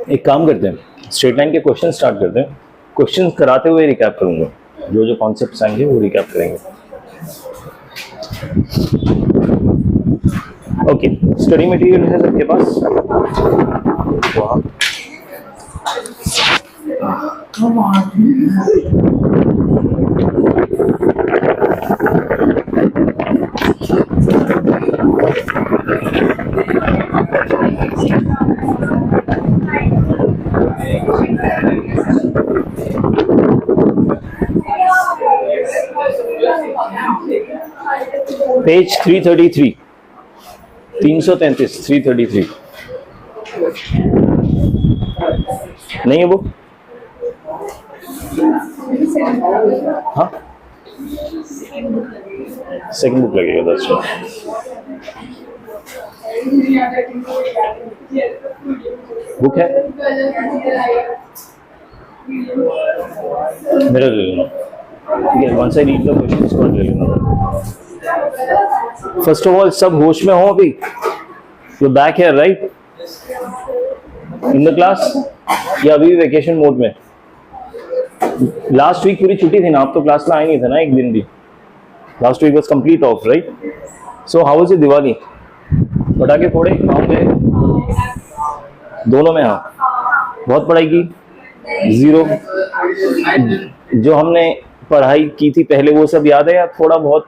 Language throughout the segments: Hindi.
एक काम करते हैं, स्ट्रेट लाइन के क्वेश्चन स्टार्ट करते हैं। क्वेश्चन कराते हुए रिकैप करूंगा, जो जो कॉन्सेप्ट्स आएंगे वो रिकैप करेंगे। ओके, स्टडी मटेरियल है सबके पास? पेज 333, 333, 333 नहीं है वो? हाँ, सेकंड बुक लगेगा 10 बुक है मेरा, ले लेना। ठीक है, one side read the question, इसको ले लेना। फर्स्ट ऑफ ऑल, सब होश में हो अभी? You back here right in the class, या अभी वेकेशन मोड में? लास्ट वीक पूरी छुट्टी थी ना, आप तो क्लास में आए नहीं थे ना एक दिन भी। Last week was complete off right. So how was it Diwali? पटाखे फोड़े, गाँव गए दोनों में? हाँ, बहुत पढ़ाई की? जीरो? जो हमने पढ़ाई की थी पहले वो सब याद है या थोड़ा बहुत?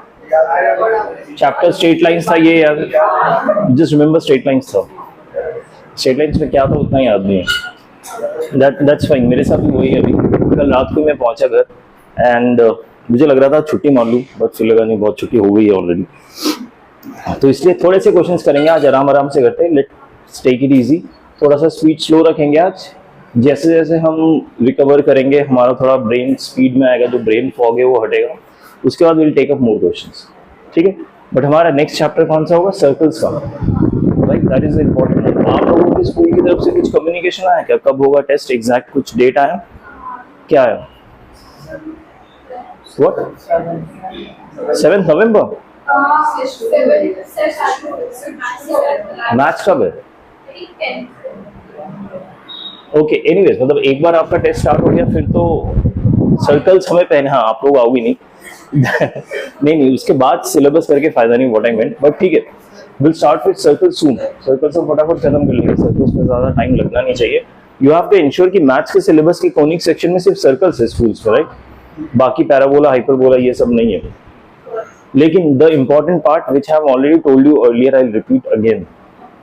चैप्टर स्ट्रेट लाइंस था ये याद? जस्ट रिमेंबर स्ट्रेट लाइंस था। स्ट्रेट लाइंस में क्या था उतना याद नहीं है। दैट्स फाइन, मेरे साथ भी वही है। अभी कल रात को मैं पहुंचा घर एंड मुझे लग रहा था छुट्टी मार लूं, बट फिर लगा नहीं, बहुत छुट्टी हो गई है ऑलरेडी। तो इसलिए थोड़े से क्वेश्चंस करेंगे आज, आराम आराम से करते हैं। लेट्स टेक इट इजी, थोड़ा सा स्पीड स्लो रखेंगे आज। जैसे जैसे हम रिकवर करेंगे हमारा थोड़ा ब्रेन स्पीड में आएगा, जो ब्रेन फॉग है वो हटेगा, उसके बाद will take up more questions. ठीक है, बट हमारा नेक्स्ट चैप्टर कौन सा होगा? सर्कल्स का, राइट? That is important. आप लोगों की स्कूल की तरफ से कुछ कम्युनिकेशन आया क्या? कब होगा टेस्ट? एग्जैक्ट कुछ डेट आया? क्या आया? व्हाट? 7 नवंबर? मैथ्स कब है? ओके, एनीवेज, मतलब एक बार आपका टेस्ट स्टार्ट हो गया फिर तो सर्कल्स हमें पहने, हाँ आप लोग आओगे नहीं नहीं, उसके बाद सिलेबस करके फायदा नहीं, व्हाट आई मेंट। बट ठीक है, will start with circles soon. Circles को फटाफट खत्म कर लेंगे, सर्कल्स में ज्यादा टाइम लगना नहीं चाहिए। यू हैव टू इंश्योर कि मैथ्स के सिलेबस के कोनिक सेक्शन में सिर्फ सर्कल्स है स्कूल्स में, राइट? बाकी पैराबोला, हाइपरबोला ये सब नहीं है। लेकिन the important part which I have already told you earlier, I will repeat again,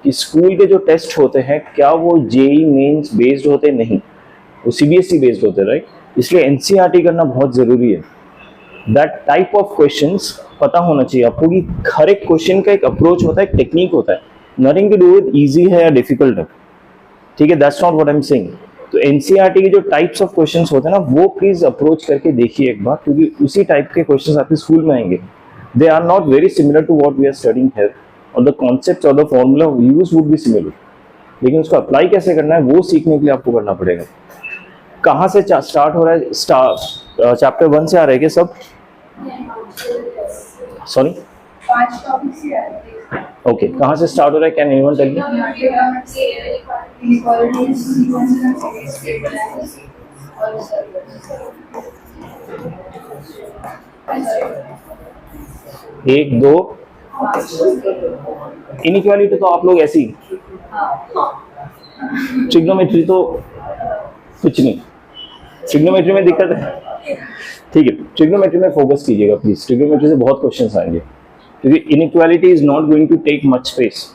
कि स्कूल के जो टेस्ट होते हैं क्या वो जेई मेंस बेस्ड होते? नहीं, वो सीबीएसई बेस्ड होते हैं, राइट? इसलिए एनसीईआरटी करना बहुत जरूरी है। दैट टाइप ऑफ क्वेश्चंस पता होना चाहिए आपको कि हर एक क्वेश्चन का एक अप्रोच होता है, एक टेक्निक होता है, nothing to do with easy है या डिफिकल्ट है। ठीक है, that's not what I am saying. तो एनसीईआरटी के जो टाइप्स ऑफ क्वेश्चंस होते हैं ना, वो प्लीज अप्रोच करके देखिए एक बार, क्योंकि उसी टाइप के क्वेश्चंस आपके स्कूल में आएंगे। They are not very similar to what we are studying here, और द कॉन्सेप्ट्स और the formula use would be similar, लेकिन उसको अप्लाई कैसे करना है वो सीखने के लिए आपको करना पड़ेगा। कहाँ से स्टार्ट हो रहा है? चैप्टर 1 से आ रहे हैं क्या सब? सॉरी, 5 टॉपिक से आ रहे हैं। ओके, कहाँ से स्टार्ट हो रहा है? Can anyone tell me? एक दो इनइक्वालिटी तो आप लोग ऐसी, ट्रिग्नोमेट्री तो कुछ नहीं, ट्रिग्नोमेट्री में दिक्कत है। ठीक है, ट्रिग्नोमेट्री में फोकस कीजिएगा प्लीज, ट्रिग्नोमेट्री से बहुत क्वेश्चंस आएंगे, क्योंकि inequality is not going to take much space.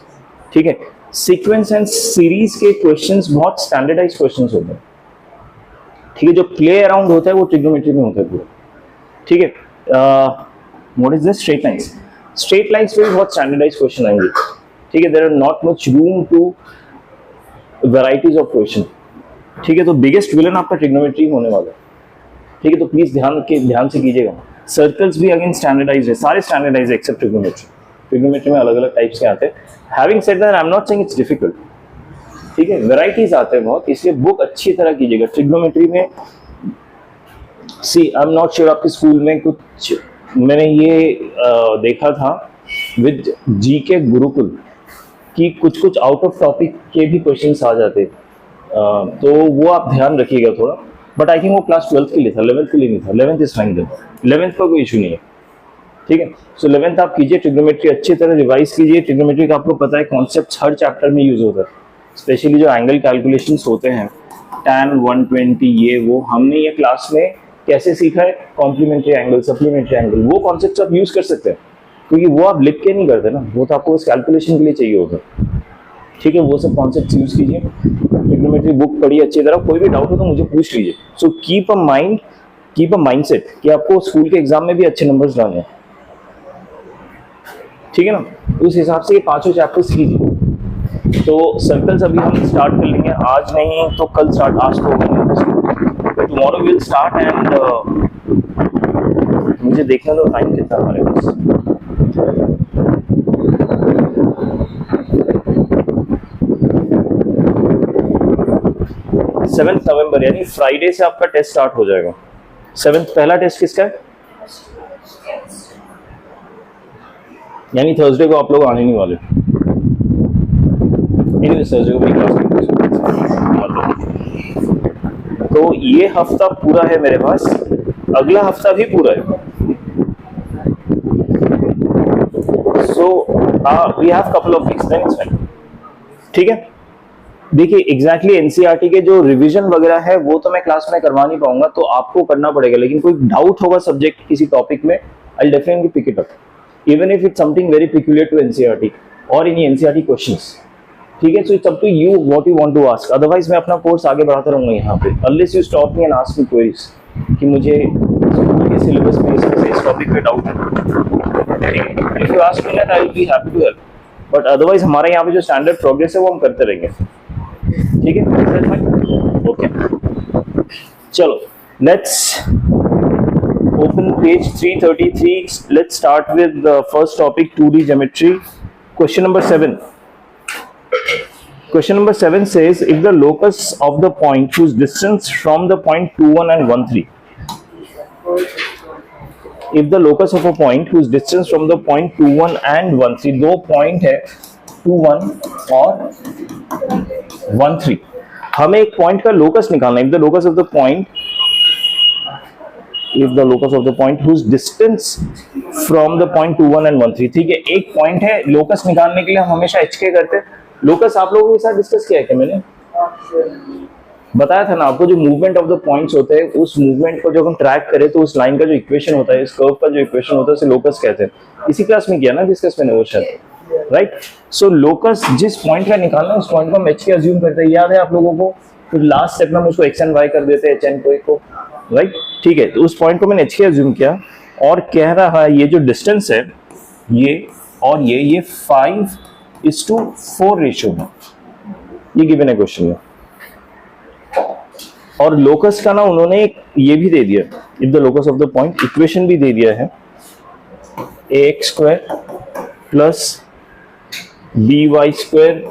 ठीक है, सीक्वेंस एंड सीरीज के क्वेश्चंस बहुत स्टैंडर्डाइज क्वेश्चंस होते हैं। ठीक है, जो प्ले अराउंड होता है वो ट्रिग्नोमेट्री में होता है पूरा। ठीक है, what is this? Straight lines. Straight lines पे भी बहुत स्टैंडर्डाइज क्वेश्चन आएंगे। ठीक है, there are not much room to varieties of question. ठीक है, तो बिगेस्ट विलन आपका ट्रिग्नोमेट्री होने वाला है। ठीक है, तो प्लीज ध्यान से कीजिएगा। सर्कल्स भी अगेन स्टैंडर्डाइज है, सारे स्टैंडर्डाइज है एक्सेप्ट ट्रिग्नोमेट्री। ट्रिग्नोमेट्री में अलग अलग टाइप्स के आते हैं। Having said that, I am not saying it's difficult, ठीक है, वेराइटीज आते हैं बहुत, इसलिए बुक अच्छी तरह कीजिएगा। ट्रिग्नोमेट्री में सी आई एम नॉट श्योर आपके स्कूल में कुछ, मैंने ये देखा था विद जीके गुरुकुल कि कुछ कुछ आउट ऑफ टॉपिक के भी क्वेश्चंस आ जाते, तो वो आप ध्यान रखिएगा थोड़ा। बट आई थिंक वो क्लास 12th के लिए था, 11th के लिए नहीं था। 11th इज फाइन, 11th का कोई इशू नहीं है, ठीक है। सो 11th आप कीजिए, ट्रिग्नोमेट्री अच्छी तरह रिवाइज कीजिए। ट्रिग्नोमेट्री का आपको पता है कॉन्सेप्ट हर चैप्टर में यूज होता है, स्पेशली जो एंगल कैलकुलेशंस होते हैं, tan 120 ये वो, हमने ये क्लास में कैसे सीखा है, कॉम्प्लीमेंट्री एंगल, सप्लीमेंट्री एंगल, वो कॉन्सेप्ट आप यूज कर सकते हैं, क्योंकि वो आप लिख के नहीं करते ना, वो तो आपको उस कैलकुलेशन के लिए चाहिए होगा, ठीक है। वो सब कॉन्सेप्ट यूज कीजिए। ट्रिग्नोमेट्री बुक पढ़िए अच्छी तरह, कोई भी डाउट हो तो मुझे पूछ लीजिए। सो कीप अ माइंडसेट कि आपको स्कूल के एग्जाम में भी अच्छे नंबर्स लाने हैं, ठीक है ना। उस हिसाब से ये पांचों चैप्टर्स कीजिए। तो सर्कल्स अभी हम स्टार्ट कर लेंगे, आज नहीं तो कल स्टार्ट, आज तो होगा, टुमारो विल स्टार्ट। एंड मुझे देखना दो टाइम कितना हमारे पास। सेवेंथ नवंबर यानी फ्राइडे से आपका टेस्ट स्टार्ट हो जाएगा। 7th पहला टेस्ट किसका है? यानी थर्सडे को आप लोग आने नहीं वाले, थर्सडे को मेरी क्लास नहीं। तो ये हफ्ता पूरा है मेरे पास, अगला हफ्ता भी पूरा है। So we have couple of weeks, then it's fine, ठीक है। देखिए एग्जैक्टली एनसीईआरटी के जो रिवीजन वगैरह है वो तो मैं क्लास में करवा नहीं पाऊंगा, तो आपको करना पड़ेगा। लेकिन कोई डाउट होगा सब्जेक्ट किसी टॉपिक में, I will definitely pick it up, even if it's something very peculiar to NCERT और इन NCERT क्वेश्चंस, ठीक है। So it's up to you what you want to ask, otherwise मैं अपना कोर्स आगे बढ़ाता रहूंगा यहाँ पे, unless you stop me and ask me queries कि मुझे स्कूल के सिलेबस में इस टॉपिक पे डाउट है। If you ask me that I will be happy to help, but otherwise हमारे यहाँ पे जो स्टैंडर्ड प्रोग्रेस है वो हम करते रहेंगे, ठीक है। ओके चलो, let's open page 333. Let's start with the first topic, 2D geometry. Question number 7. Question number 7 says, if the locus of the point whose distance from the point 21 and 13, if the locus of a point whose distance from the point 21 and 13, दो point है 21 और 13, हमें एक point का locus निकालना है। If the locus of the point whose distance from the point 21 and 13, ठीक है। एक पॉइंट है, लोकस निकालने के लिए हम हमेशा HK करते हैं। लोकस आप लोगों के साथ डिस्कस किया है क्या? मैंने बताया था ना आपको, जो मूवमेंट ऑफ द पॉइंट्स होते हैं, उस मूवमेंट को जब हम ट्रैक करें तो उस लाइन का जो इक्वेशन होता है, इस कर्व का जो इक्वेशन होता है, उसे लोकस कहते हैं। इसी क्लास में किया ना डिस्कस मैंने वो शायद, राइट। सो लोकस जिस पॉइंट का निकालना है उस पॉइंट को हम HK अज्यूम करते हैं, याद है आप लोगों को। तो लास्ट स्टेप में हम उसको x and y कर देते हैं, HN को, राइट, ठीक है। तो उस पॉइंट को मैंने HK अज्यूम किया और कह रहा है ये जो डिस्टेंस है ये और ये 5:4 रेशियो में, ये गिवन है क्वेश्चन में। और लोकस का ना उन्होंने ये भी दे दिया, if the locus of the point, equation भी दे दिया है, ax² plus by²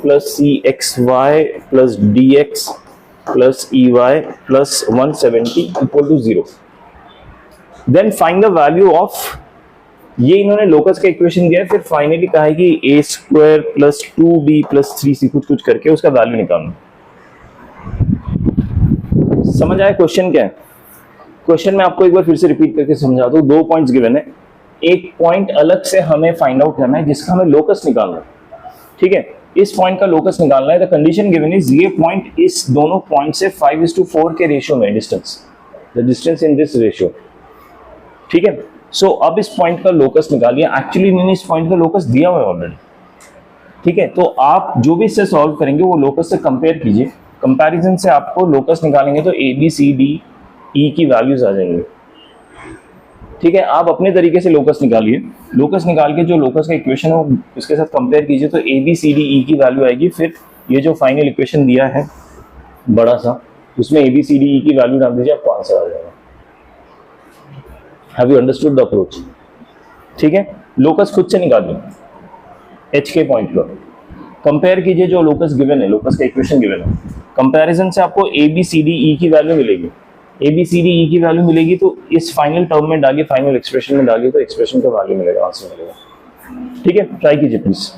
plus cxy plus dx plus EY plus 170 equal to 0। Then find the value of, ये इन्होंने लोकस का इक्वेशन दिया है, फिर फाइनली कहा है कि a² plus 2b plus 3c कुछ करके उसका वैल्यू निकालना। समझ आया क्वेश्चन क्या है? क्वेश्चन में आपको एक बार फिर से रिपीट करके समझा दूं। दो पॉइंट्स गिवन है, एक पॉइंट अलग से हमें फाइंड आउट करना है जिसका हमें लोकस निकालना है, ठीक है। इस पॉइंट का लोकस निकालना है। द कंडीशन गिवन इज, ये पॉइंट इस दोनों पॉइंट से 5:4 के रेशियो में distance, the distance in this ratio, ठीक है। सो अब इस पॉइंट का लोकस निकालिए। एक्चुअली मैंने इस पॉइंट का लोकस दिया हुआ है ऑलरेडी, ठीक है। तो आप जो भी इससे सॉल्व करेंगे वो लोकस से कंपेयर कीजिए, कंपैरिजन से आपको लोकस निकालेंगे तो ABCDE की वैल्यूज आ जाएंगे, ठीक है। आप अपने तरीके से लोकस निकालिए, लोकस निकाल के जो लोकस का इक्वेशन हो उसके साथ कंपेयर कीजिए तो ABCDE की वैल्यू आएगी। फिर ये जो फाइनल इक्वेशन दिया है बड़ा सा, उसमें ABCDE की वैल्यू डाल दीजिए, आपको आंसर आ जाएगा। Have you understood the approach? ठीक है, लोकस खुद से निकालिए HK पॉइंट पर, कंपेयर कीजिए जो लोकस गिवन है, लोकस का इक्वेशन गिवन है, कंपैरिजन से आपको A B C D E की वैल्यू मिलेगी, A B C D E की वैल्यू मिलेगी तो इस फाइनल टर्म में डालिए, फाइनल एक्सप्रेशन में डालिए तो एक्सप्रेशन का वैल्यू मिलेगा, आंसर मिलेगा। ठीक है, ट्राई कीजिए please.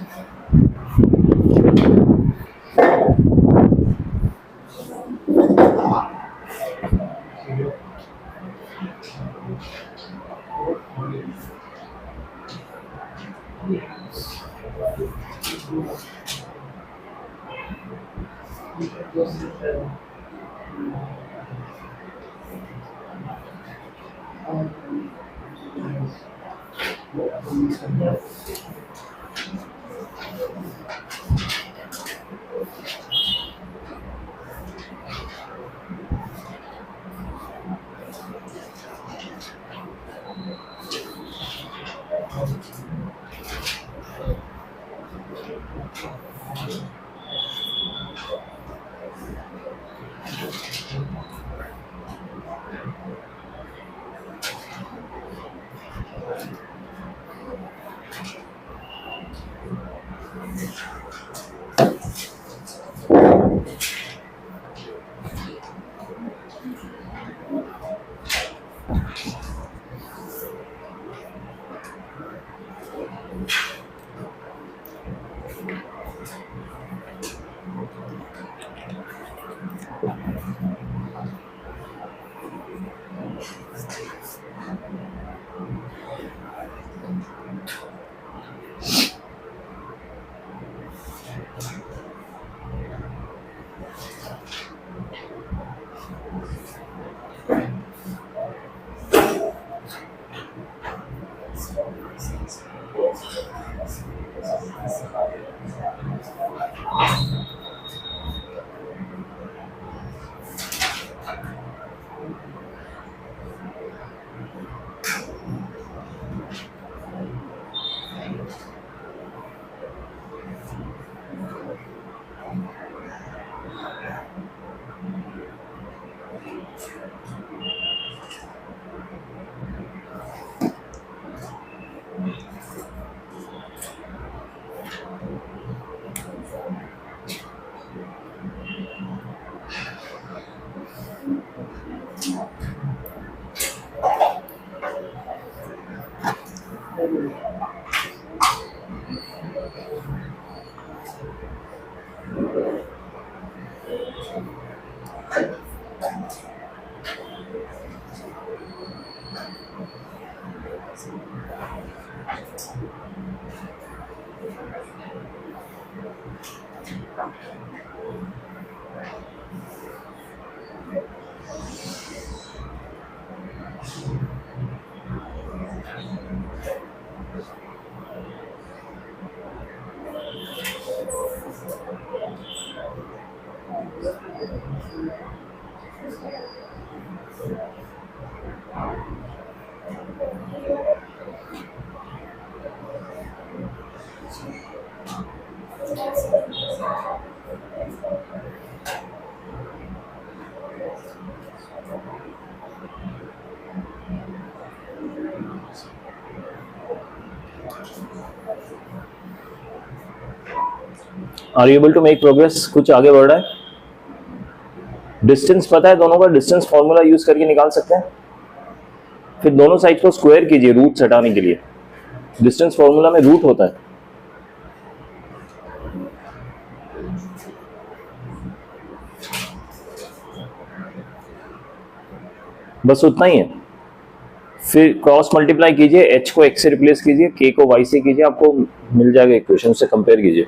Are you able to make progress? कुछ आगे बढ़ रहा है? डिस्टेंस पता है दोनों का, डिस्टेंस फॉर्मूला यूज करके निकाल सकते हैं। फिर दोनों साइड को स्क्वायर कीजिए रूट हटाने के लिए, डिस्टेंस फॉर्मूला में रूट होता है। बस उतना ही है। फिर क्रॉस मल्टीप्लाई कीजिए, h को x से रिप्लेस कीजिए, k को y से कीजिए, आपको मिल जाएगा इक्वेशन, से कंपेयर कीजिए।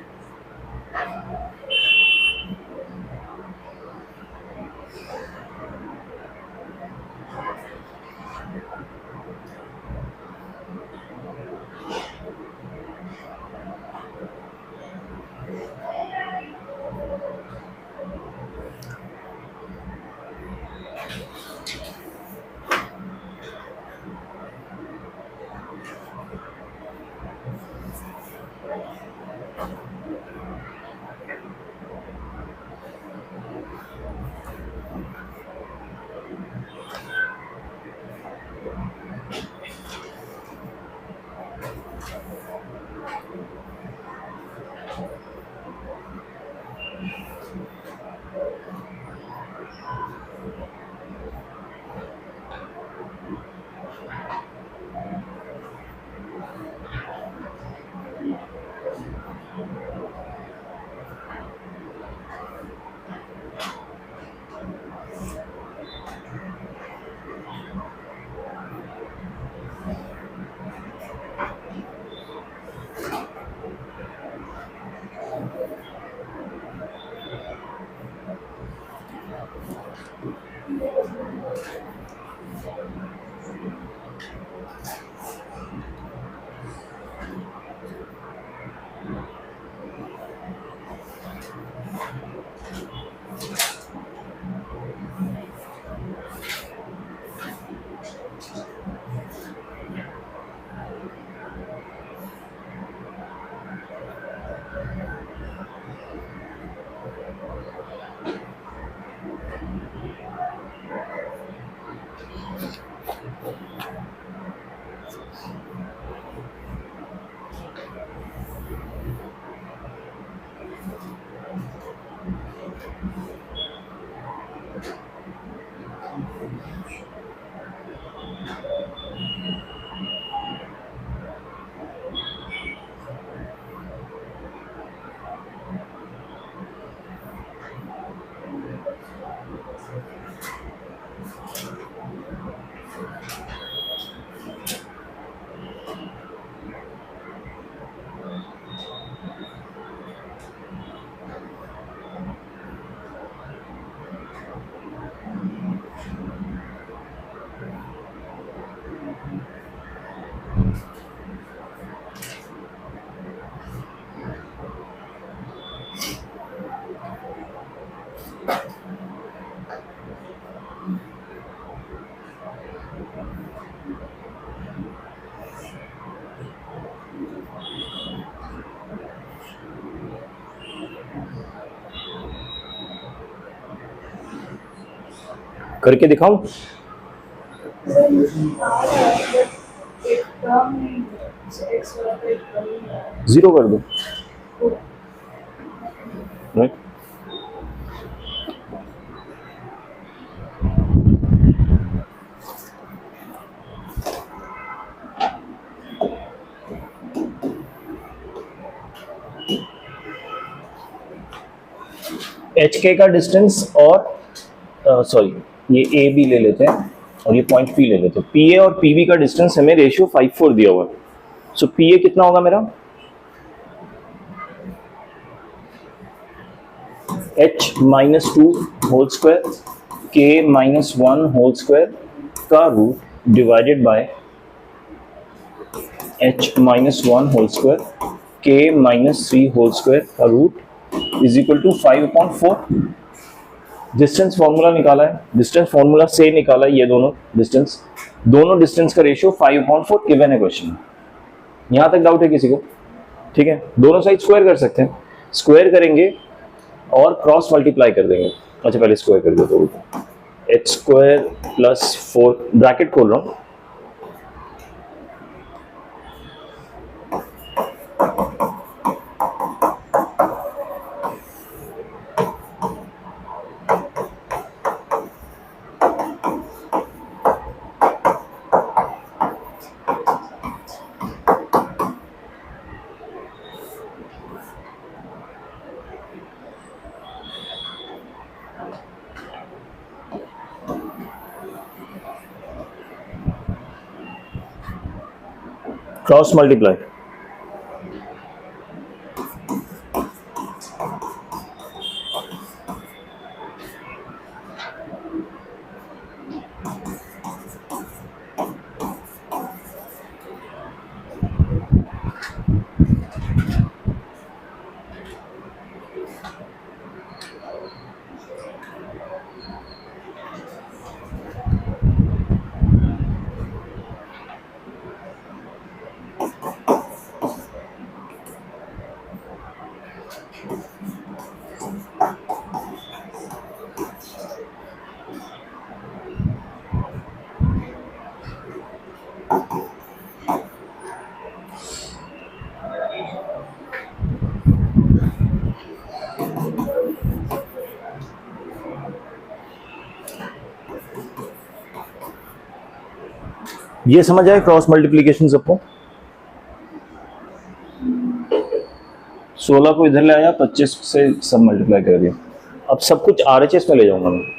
करके दिखाऊं? एक टर्म नहीं है, एक्स वाला तो एक टर्म ही है। जीरो कर दो, राइट? एच के का डिस्टेंस और सॉरी ये ए बी ले लेते हैं और ये पॉइंट पी ले लेते हैं। पी ए और पी बी का डिस्टेंस हमें रेशियो 5:4 दिया हुआ है। सो पी ए कितना होगा मेरा? h minus two whole square के माइनस वन होल स्क्वायर का root divided by h minus one whole square के माइनस थ्री होल स्क्वायर का root is equal to 5/4। Distance formula निकाला है, डिस्टेंस फॉर्मूला से निकाला है ये दोनों डिस्टेंस का रेशियो 5/4 गिवन है क्वेश्चन में। यहां तक डाउट है किसी को? ठीक है, दोनों साइड स्क्वायर कर सकते हैं, स्क्वायर करेंगे और क्रॉस मल्टीप्लाई कर देंगे। अच्छा पहले स्क्वायर कर दो तो एच स्क्वायर प्लस 4 ब्रैकेट खोल रहा हूं, क्रॉस मल्टीप्लाई ये समझ आए क्रॉस मल्टीप्लीकेशन सबको? 16 को इधर ले आया, 25 से सब मल्टीप्लाई कर दिया। अब सब कुछ RHS में ले जाऊंगा मैं।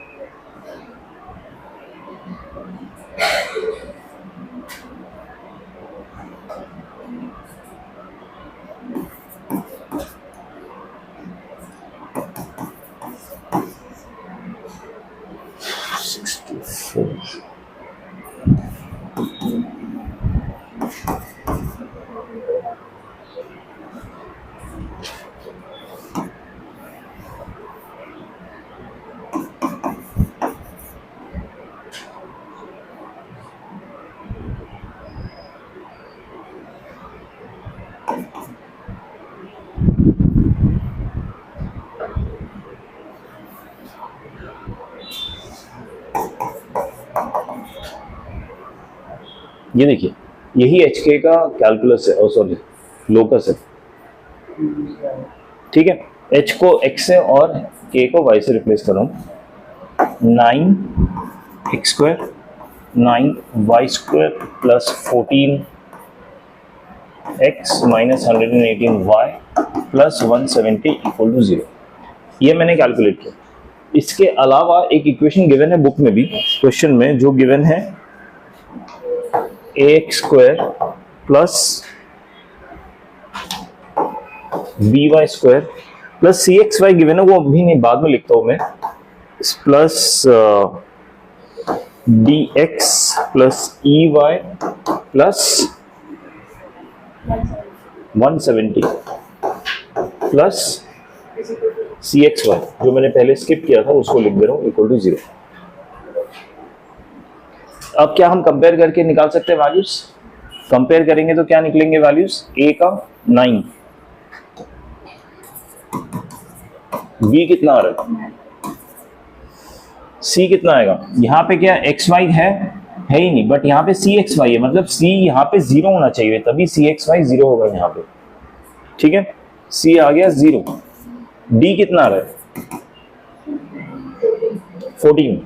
ये देखिए, यही HK का कैलकुलस है, और सॉरी लोकस है, ठीक है। H को X से और K को Y से रिप्लेस कर रहा हूँ। 9x² 9y² plus 14x minus 118y plus 170 equal to 0। ये मैंने कैलकुलेट किया। इसके अलावा एक इक्वेशन गिवन है बुक में भी, क्वेश्चन में जो गिवन है ax² plus by² plus cxy given है, वो अभी नहीं, बाद में लिखता हूं मैं, plus dx plus ey plus 170 plus cxy, जो मैंने पहले स्किप किया था उसको लिख दे रहा हूं, इक्वल टू 0। अब क्या हम कंपेयर करके निकाल सकते हैं वैल्यूज? कंपेयर करेंगे तो क्या निकलेंगे वैल्यूज? a का 9, b कितना आ रहा है, c कितना आएगा? यहाँ पे क्या xy है ही नहीं, बट यहाँ पे cxy है, मतलब c यहाँ पे 0 होना चाहिए, तभी cxy 0 होगा यहाँ पे, ठीक है। c आ गया 0। d कितना आ रहा है? 14।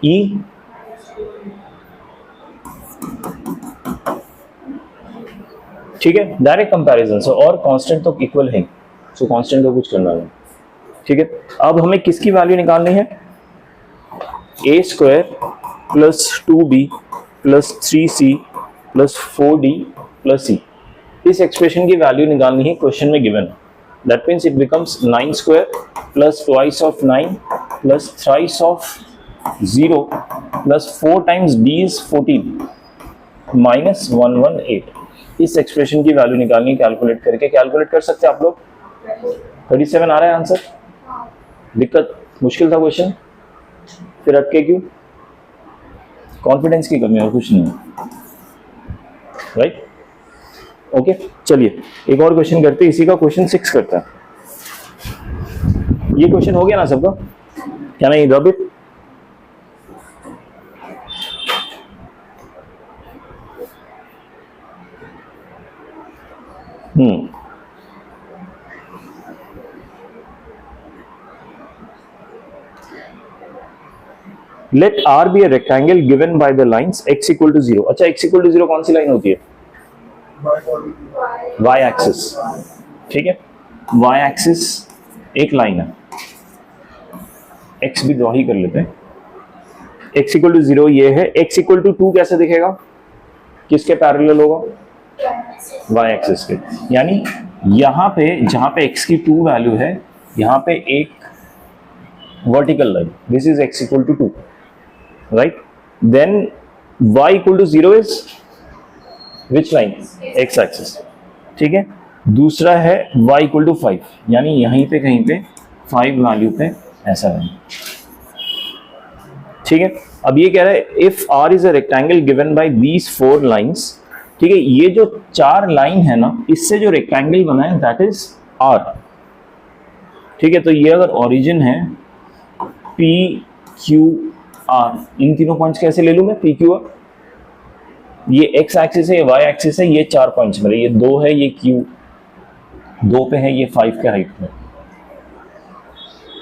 e ठीक है, डायरेक्ट कंपैरिजन से, और कांस्टेंट तो इक्वल है, सो कांस्टेंट का कुछ करना नहीं, ठीक है। अब हमें किसकी वैल्यू निकालनी है? a² plus 2b plus 3c plus 4d plus c। इस एक्सप्रेशन की वैल्यू निकालनी है, क्वेश्चन में given. That means it becomes 9² plus twice of 9 plus thrice of 0 plus 4 times d is 14 minus 118। इस एक्सप्रेशन की वैल्यू निकालनी, कैलकुलेट करके, कैलकुलेट कर सकते हैं आप लोग। 37 आ रहा है आंसर। दिक्कत, मुश्किल था क्वेश्चन, फिर अटके क्यों? कॉन्फिडेंस की कमी और कुछ नहीं, राइट? ओके, चलिए एक और क्वेश्चन करते हैं, इसी का क्वेश्चन 6 करता है। ये क्वेश्चन हो गया ना सबका? क्या नहीं rub it? Let R be a rectangle given by the lines x equal to 0। अच्छा, x equal to 0 कौन सी लाइन होती है? y एक्सिस, ठीक है। y एक्सिस एक लाइन है, x भी ड्रॉ ही कर लेते हैं। x equal to 0 ये है, x equal to 2 कैसे दिखेगा? किसके पैरेलल होगा? y एक्सिस के। यानी यहाँ पे जहाँ पे x की 2 वैल्यू है, यहाँ पे एक vertical line, this is x equal to 2, right? Then y equal to 0 is which line? x axis, ठीक है। दूसरा है y equal to 5, यानी यहीं पे कहीं पे 5 वैल्यू पे ऐसा है, ठीक है। अब ये कह रहा है if R is a rectangle given by these 4 lines, ठीक है। ये जो 4 लाइन है ना, इससे जो रेक्टेंगल बना है दैट इज R, ठीक है। तो ये अगर ओरिजिन है P Q R, इन तीनों पॉइंट्स कैसे ले लूं मैं? P Q R, ये x एक्सिस है, ये y एक्सिस है, ये 4 पॉइंट्स मेरे, ये 2 है, ये Q 2 पे है, ये 5 के हाइट में,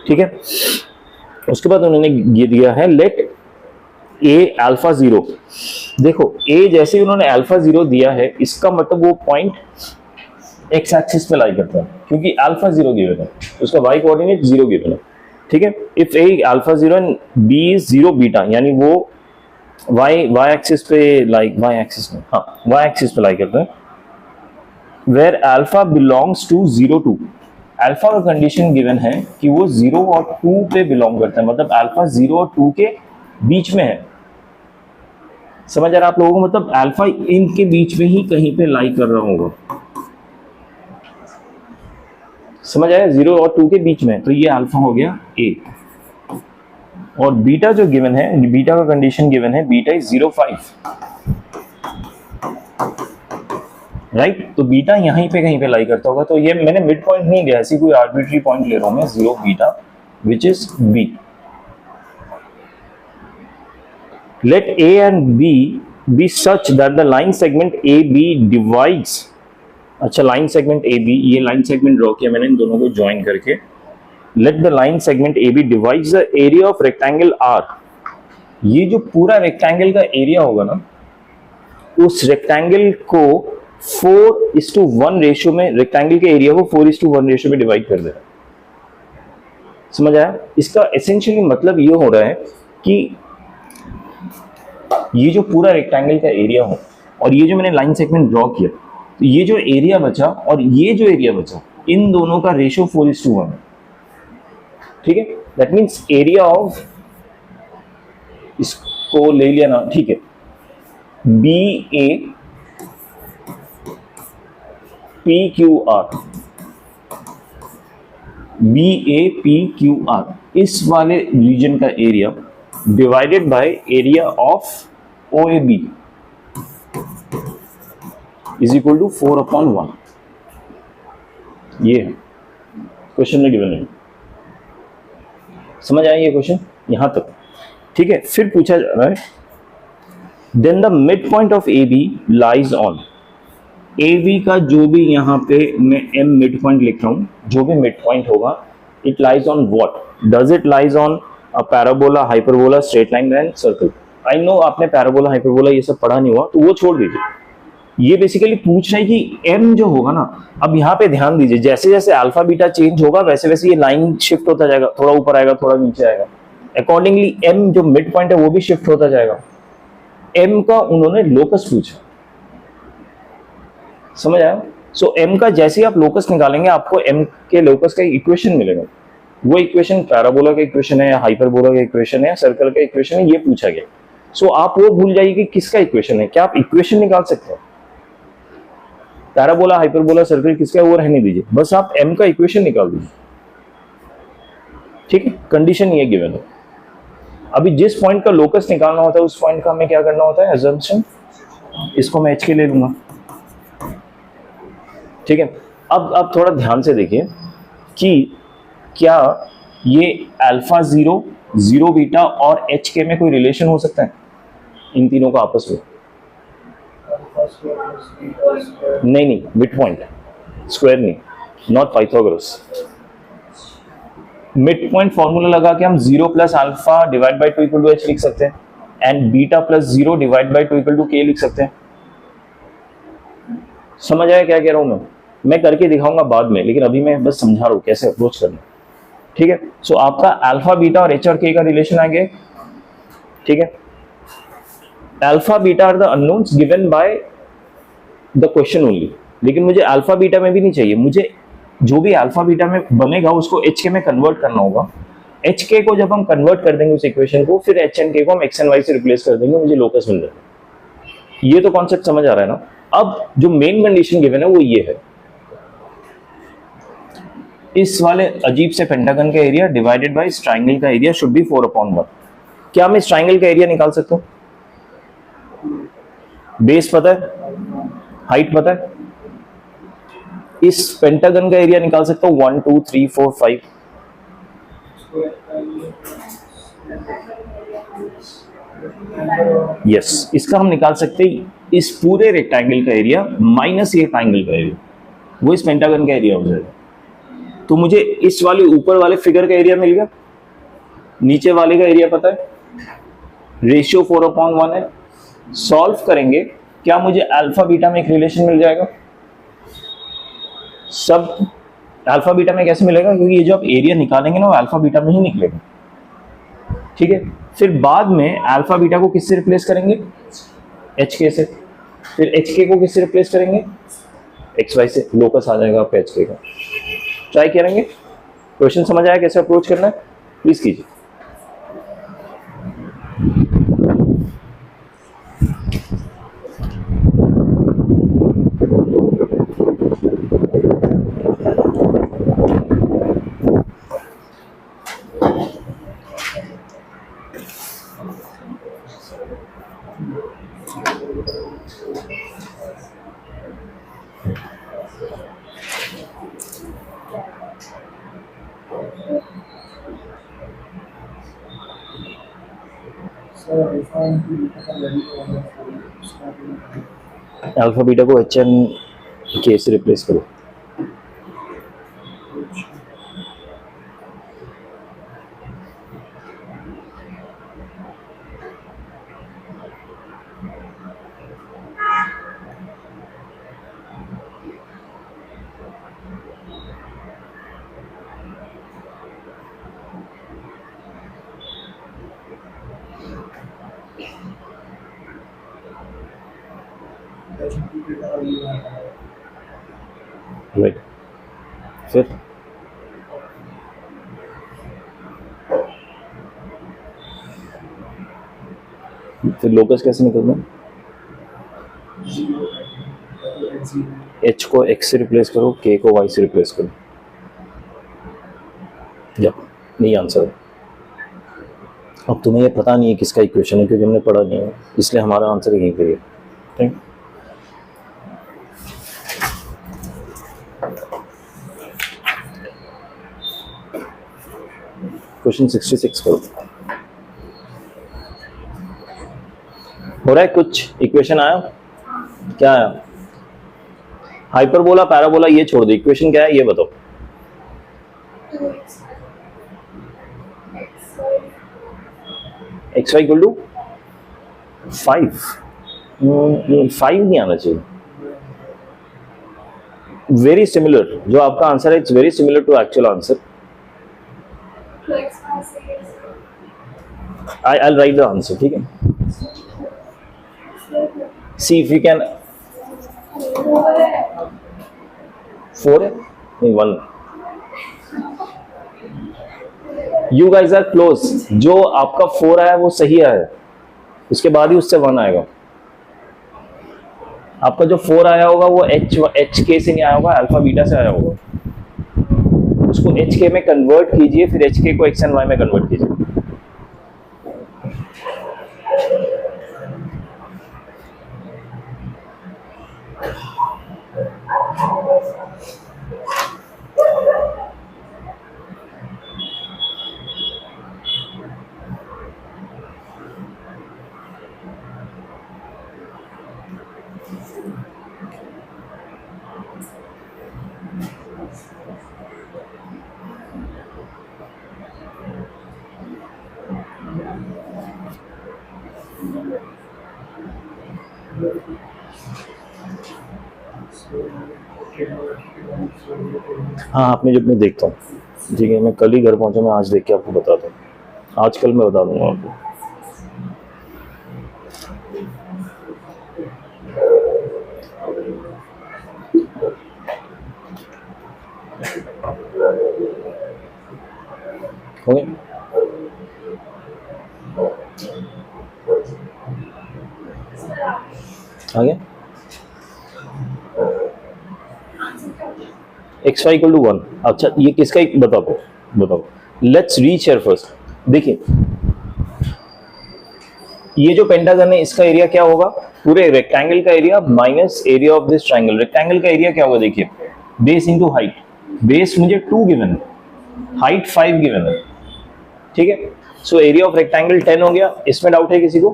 ठीक है। उसके बाद उन्होंने ये दिया है लेट ए अल्फा 0। देखो ए जैसे ही उन्होंने अल्फा 0 दिया है, इसका मतलब वो पॉइंट एक्स एक्सिस पे लाई करता है, क्योंकि अल्फा 0 गिवन है, उसका वाई कोऑर्डिनेट 0 गिवन है। ठीक है, if a alpha 0 and b is 0 beta, यानी वो वाई एक्सिस पे वाई एक्सिस में, हाँ वाई एक्सिस पे लाई करता है। Where alpha belongs to 0 2, alpha का कंडीशन गिवन है कि वो 0 और 2 पे बिलोंग करता है, मतलब अल्फा 0 और 2 के बीच में है। समझ आ रहा है आप लोगों को? मतलब अल्फा इनके बीच में ही कहीं पे लाई कर रहा होगा, समझ आया? 0 और 2 के बीच में, तो ये अल्फा हो गया ए। और बीटा जो गिवन है, बीटा का कंडीशन गिवन है, बीटा इज 0 5, राइट? तो बीटा यहीं पे कहीं पे लाई करता होगा। तो ये मैंने मिड पॉइंट नहीं लिया, ऐसी कोई आर्बिट्री पॉइंट ले रहा हूं मैं, 0 beta which is b. Let a and b be such that the line segment A B divides, अच्छा लाइन सेगमेंट ए बी, ये लाइन सेगमेंट ड्रॉ किया मैंने इन दोनों को ज्वाइन करके। Let the line segment A B divides the area of rectangle R, ये जो पूरा रेक्टेंगल का एरिया होगा ना, उस रेक्टेंगल को 4:1 रेशियो में, रेक्टेंगल के एरिया को 4:1 रेशियो में डिवाइड कर देना। समझ आया? इसका एसेंशियली मतलब ये हो रहा है कि ये जो पूरा रेक्टेंगल का एरिया हो और ये जो मैंने लाइन सेगमेंट ड्रॉ किया, तो ये जो एरिया बचा और ये जो एरिया बचा, इन दोनों का रेशियो 4:1 है। ठीक है, दैट मीन्स एरिया ऑफ, इसको ले लिया ना, ठीक है, B A P Q R, B A P Q R, इस वाले रीजन का area divided by area of O A B is equal to 4/1। ये है क्वेश्चन में गिवन है। समझ आया ये क्वेश्चन यहां तक? ठीक है, फिर पूछा जा रहा है then the mid point of A B lies on, A B का जो भी यहाँ पे मैं एम मिड पॉइंट लिख रहा हूं, जो भी मिड पॉइंट होगा, it lies on what? Does it lies on a parabola, hyperbola, straight line and circle? I know आपने पैराबोला, हाइपरबोला ये सब पढ़ा नहीं हुआ, तो वो छोड़ दीजिए। ये बेसिकली पूछ रहा है कि एम जो होगा ना, अब यहाँ पे ध्यान दीजिए, जैसे जैसे अल्फा बीटा चेंज होगा वैसे वैसे ये लाइन शिफ्ट होता जाएगा, थोड़ा ऊपर आएगा, थोड़ा नीचे आएगा, अकॉर्डिंगली एम जो मिड पॉइंट है वो भी शिफ्ट होता जाएगा। एम का उन्होंने लोकस पूछा, समझ आया? सो एम का जैसे ही आप लोकस निकालेंगे, आपको एम के लोकस का इक्वेशन मिलेगा। वो इक्वेशन पैराबोला का इक्वेशन है या हाइपरबोला का इक्वेशन है या सर्कल का इक्वेशन है, ये पूछा गया। सो आप वो भूल जाइए कि किसका इक्वेशन है, क्या आप इक्वेशन निकाल सकते हो? पैराबोला, हाइपरबोला, सर्कल किसका है वो रहने दीजिए, बस आप एम का इक्वेशन निकाल दीजिए। ठीक है, कंडीशन ये गिवन है। अभी जिस पॉइंट का लोकस निकालना होता है उस पॉइंट का हमें क्या करना होता है? अजम्पशन। इसको मैं एच के ले लूंगा। ठीक है, अब थोड़ा ध्यान से देखिए कि क्या ये अल्फा 0, 0 बीटा और एच के में कोई रिलेशन हो सकता है इन तीनों का आपस में? नहीं, मिड पॉइंट, स्क्वायर नहीं, not Pythagoras. Mid point formula लगा के हम 0 plus alpha divide by 2 equal to h लिख सकते हैं, and beta plus 0 divide by 2 equal to k लिख सकते हैं। समझ आया क्या कह रहा हूं मैं करके दिखाऊंगा बाद में, लेकिन अभी मैं बस समझा रहा हूं कैसे अप्रोच करना। ठीक है, सो आपका अल्फा बीटा और एच और के का रिलेशन आ गया। ठीक है, alpha beta are the unknowns given by the question only, लेकिन मुझे अल्फा बीटा में भी नहीं चाहिए, मुझे जो भी अल्फा बीटा में बनेगा उसको एच के में कन्वर्ट करना होगा। एच के को जब हम कन्वर्ट कर देंगे उस इक्वेशन को, फिर एच एंड के को हम एक्स एंड वाई से रिप्लेस कर देंगे, मुझे लोकस मिल जाएगा। ये तो कॉन्सेप्ट समझ आ रहा है ना? अब जो मेन कंडीशन गिवन है वो ये है, इस वाले अजीब से पेंटागन का एरिया डिवाइडेड बाय इस ट्राइंगल का एरिया शुड बी 4/1। क्या मैं इस ट्राइंगल का एरिया निकाल सकता हूं? बेस पता है, हाइट पता है, इस पेंटागन का एरिया निकाल सकता हूं 1 2 3 4 5। यस, इसका हम निकाल सकते हैं इस पूरे रेक्टेंगल का एरिया माइनस ये ट्राइंगल का एरिया, वो इस पेंटागन का एरिया हो जाएगा। तो मुझे इस वाले ऊपर वाले फिगर का एरिया मिल गया, नीचे वाले का एरिया पता है, रेशियो 4/1 है। सॉल्व करेंगे, क्या मुझे अल्फा बीटा में एक रिलेशन मिल जाएगा? सब अल्फा बीटा में कैसे मिलेगा? क्योंकि ये जो आप एरिया निकालेंगे ना वो अल्फा बीटा में ही निकलेगा, ठीक है। फिर बाद में अल्फा बीटा को किससे रिप्लेस करेंगे? एच के से। फिर एच के को किससे रिप्लेस करेंगे? एक्स वाई से। लोकस आ जाएगा आपका एच के का। ट्राई करेंगे। क्वेश्चन समझ आया कैसे अप्रोच करना है? प्लीज कीजिए। अल्फा बीटा को एच एन के से रिप्लेस करो। राइट, फिर लोकस कैसे निकलना? एच को एक्स से रिप्लेस करो, के को वाई से रिप्लेस करो। नहीं आंसर। अब तुम्हें ये पता नहीं है किसका इक्वेशन है क्योंकि हमने पढ़ा नहीं है, इसलिए हमारा आंसर यहीं पे है। ठीक, क्वेश्चन 66 करो। हो रहा है कुछ? इक्वेशन आया? क्या आया? हाइपरबोला, पैराबोला ये छोड़ दो, इक्वेशन क्या है ये बताओ। X y equal to 5। 5 नहीं आना चाहिए। वेरी सिमिलर, जो आपका आंसर है it's very similar to actual answer. I'll write the answer, ठीक है। See if you can 4 है नहीं 1। You guys are close। जो आपका 4 आया वो सही आया, उसके बाद ही उससे 1 आएगा। आपका जो 4 आया होगा वो एच के से नहीं आया होगा, अल्फा बीटा से आया होगा। उसको एच के में कन्वर्ट कीजिए, फिर एच के को एक्स एंड वाई में कन्वर्ट कीजिए। हाँ, आपने जब मैं देखता हूँ, ठीक है। मैं कल ही घर पहुंचा, मैं आज देख के आपको बताता हूँ। आज कल मैं बता दूंगा आपको। हो गया? आ गया? X y equal to 1। अच्छा, ये किसका बताओ। Let's reach here first. देखिए, ये जो पेंटागन है इसका एरिया क्या होगा? पूरे रेक्टेंगल का area minus area of this triangle. Rectangle का एरिया क्या होगा? देखिए, बेस इंटू हाइट। बेस मुझे 2 गिवन है, हाइट 5 गिवन है, ठीक है। सो एरिया ऑफ रेक्टेंगल 10 हो गया। इसमें डाउट है किसी को?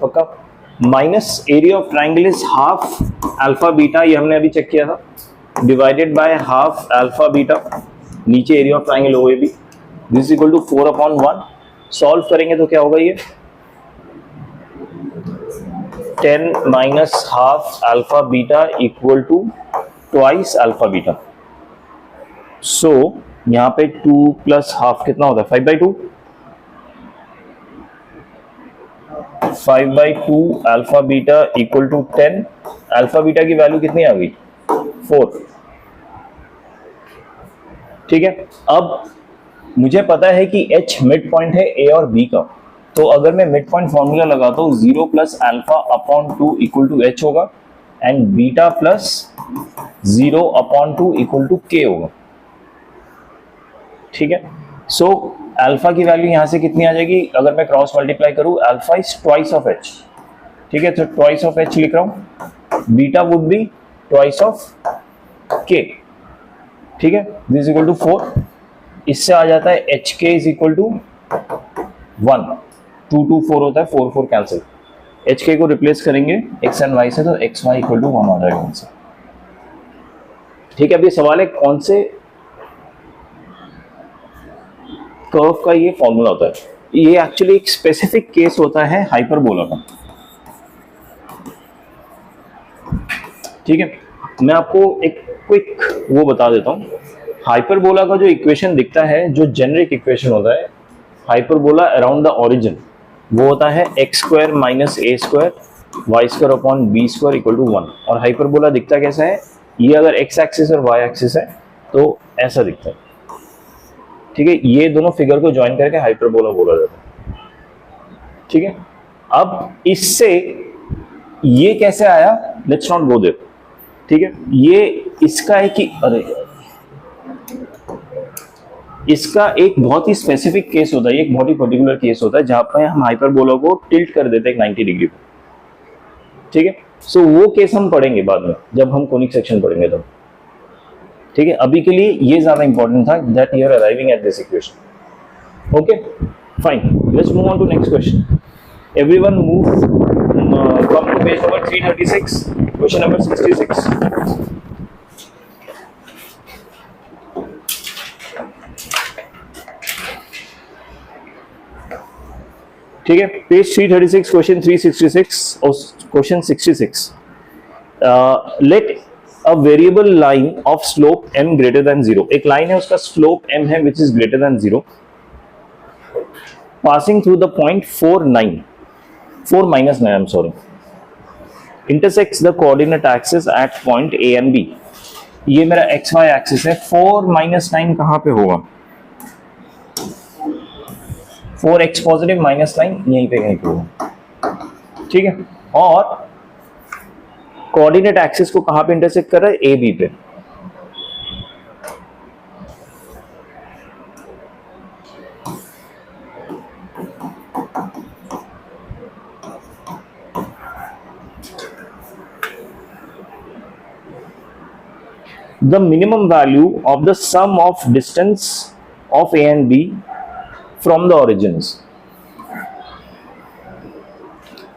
पक्का? Minus area of triangle is half alpha beta, ये हमने अभी चेक किया था, divided by half alpha beta. नीचे area of triangle O A B, this equal to 4/1। Solve करेंगे तो क्या होगा ये 10 minus half alpha beta equal to twice alpha beta. So यहां पे 2 प्लस हाफ कितना होता है 5/2। 5/2 alpha beta equal to 10। Alpha beta की वैल्यू कितनी आ गई 4। ठीक है, अब मुझे पता है कि h मिड पॉइंट है a और b का, तो अगर मैं मिड पॉइंट फॉर्मूला लगाता हूं 0 plus alpha upon 2 equal to h होगा and beta plus 0 upon 2 equal to k होगा। ठीक है, सो अल्फा की वैल्यू यहां से कितनी आ जाएगी, अगर मैं क्रॉस मल्टीप्लाई करूं alpha is twice of h। ठीक है, तो ट्वाइस ऑफ h लिख रहा हूं, beta would be twice of k। ठीक है, दिस इक्वल टू 4। इससे आ जाता है एच के इज इक्वल टू 1। 2 2 4 होता है, 4 4 कैंसिल। एच के को रिप्लेस करेंगे एक्स एंड वाई से, तो एक्स वाई इक्वल टू 1 आ जाएगा आंसर। ठीक है, अब ये सवाल है कौन से कर्व का ये फॉर्मूला होता है। ये एक्चुअली एक स्पेसिफिक केस होता है हाइपरबोला का। ठीक है, मैं आपको एक क्विक वो बता देता हूं। हाइपरबोला का जो इक्वेशन दिखता है, जो जेनरिक इक्वेशन होता है हाइपरबोला अराउंड द ओरिजिन, वो होता है x square minus a square y square upon b square equal to 1। और हाइपरबोला दिखता कैसा है, ये अगर एक्स एक्सिस और वाई एक्सिस है तो ऐसा दिखता है। ठीक है, ये दोनों फिगर को ज्वाइन करके हाइपरबोला बोला जाता है। ठीक है, अब इससे ये कैसे आया, लेट्स नॉट गो देयर। ठीक है, ये इसका है कि अरे इसका एक बहुत ही स्पेसिफिक केस होता है, एक बहुत ही पर्टिकुलर केस होता है जहां पर हम हाइपरबोला को टिल्ट कर देते हैं 90 डिग्री पर। ठीक है, सो वो केस हम पढ़ेंगे बाद में जब हम कोनिक सेक्शन पढ़ेंगे तब। ठीक है, अभी के लिए ये ज्यादा इंपॉर्टेंट था that you are arriving at this equation. Okay fine, let's move on to next question. Everyone move come to page number 336, question number 66। ठीक है, पेज 336, क्वेश्चन 366 और question 66। Let a variable line of slope m greater than 0। एक लाइन है, उसका स्लोप m है which is greater than 0, passing through the point 4 -9 I'm sorry, intersects the coordinate axis at point a and b। ये मेरा xy एक्सिस है, 4 -9 कहां पे होगा, 4x पॉजिटिव -9 यहीं पे कहीं पे होगा। ठीक है, और कोऑर्डिनेट एक्सिस को कहां पे इंटरसेक्ट कर रहा है, ए बी पे। The minimum value of the sum of distance of A and B from the origins।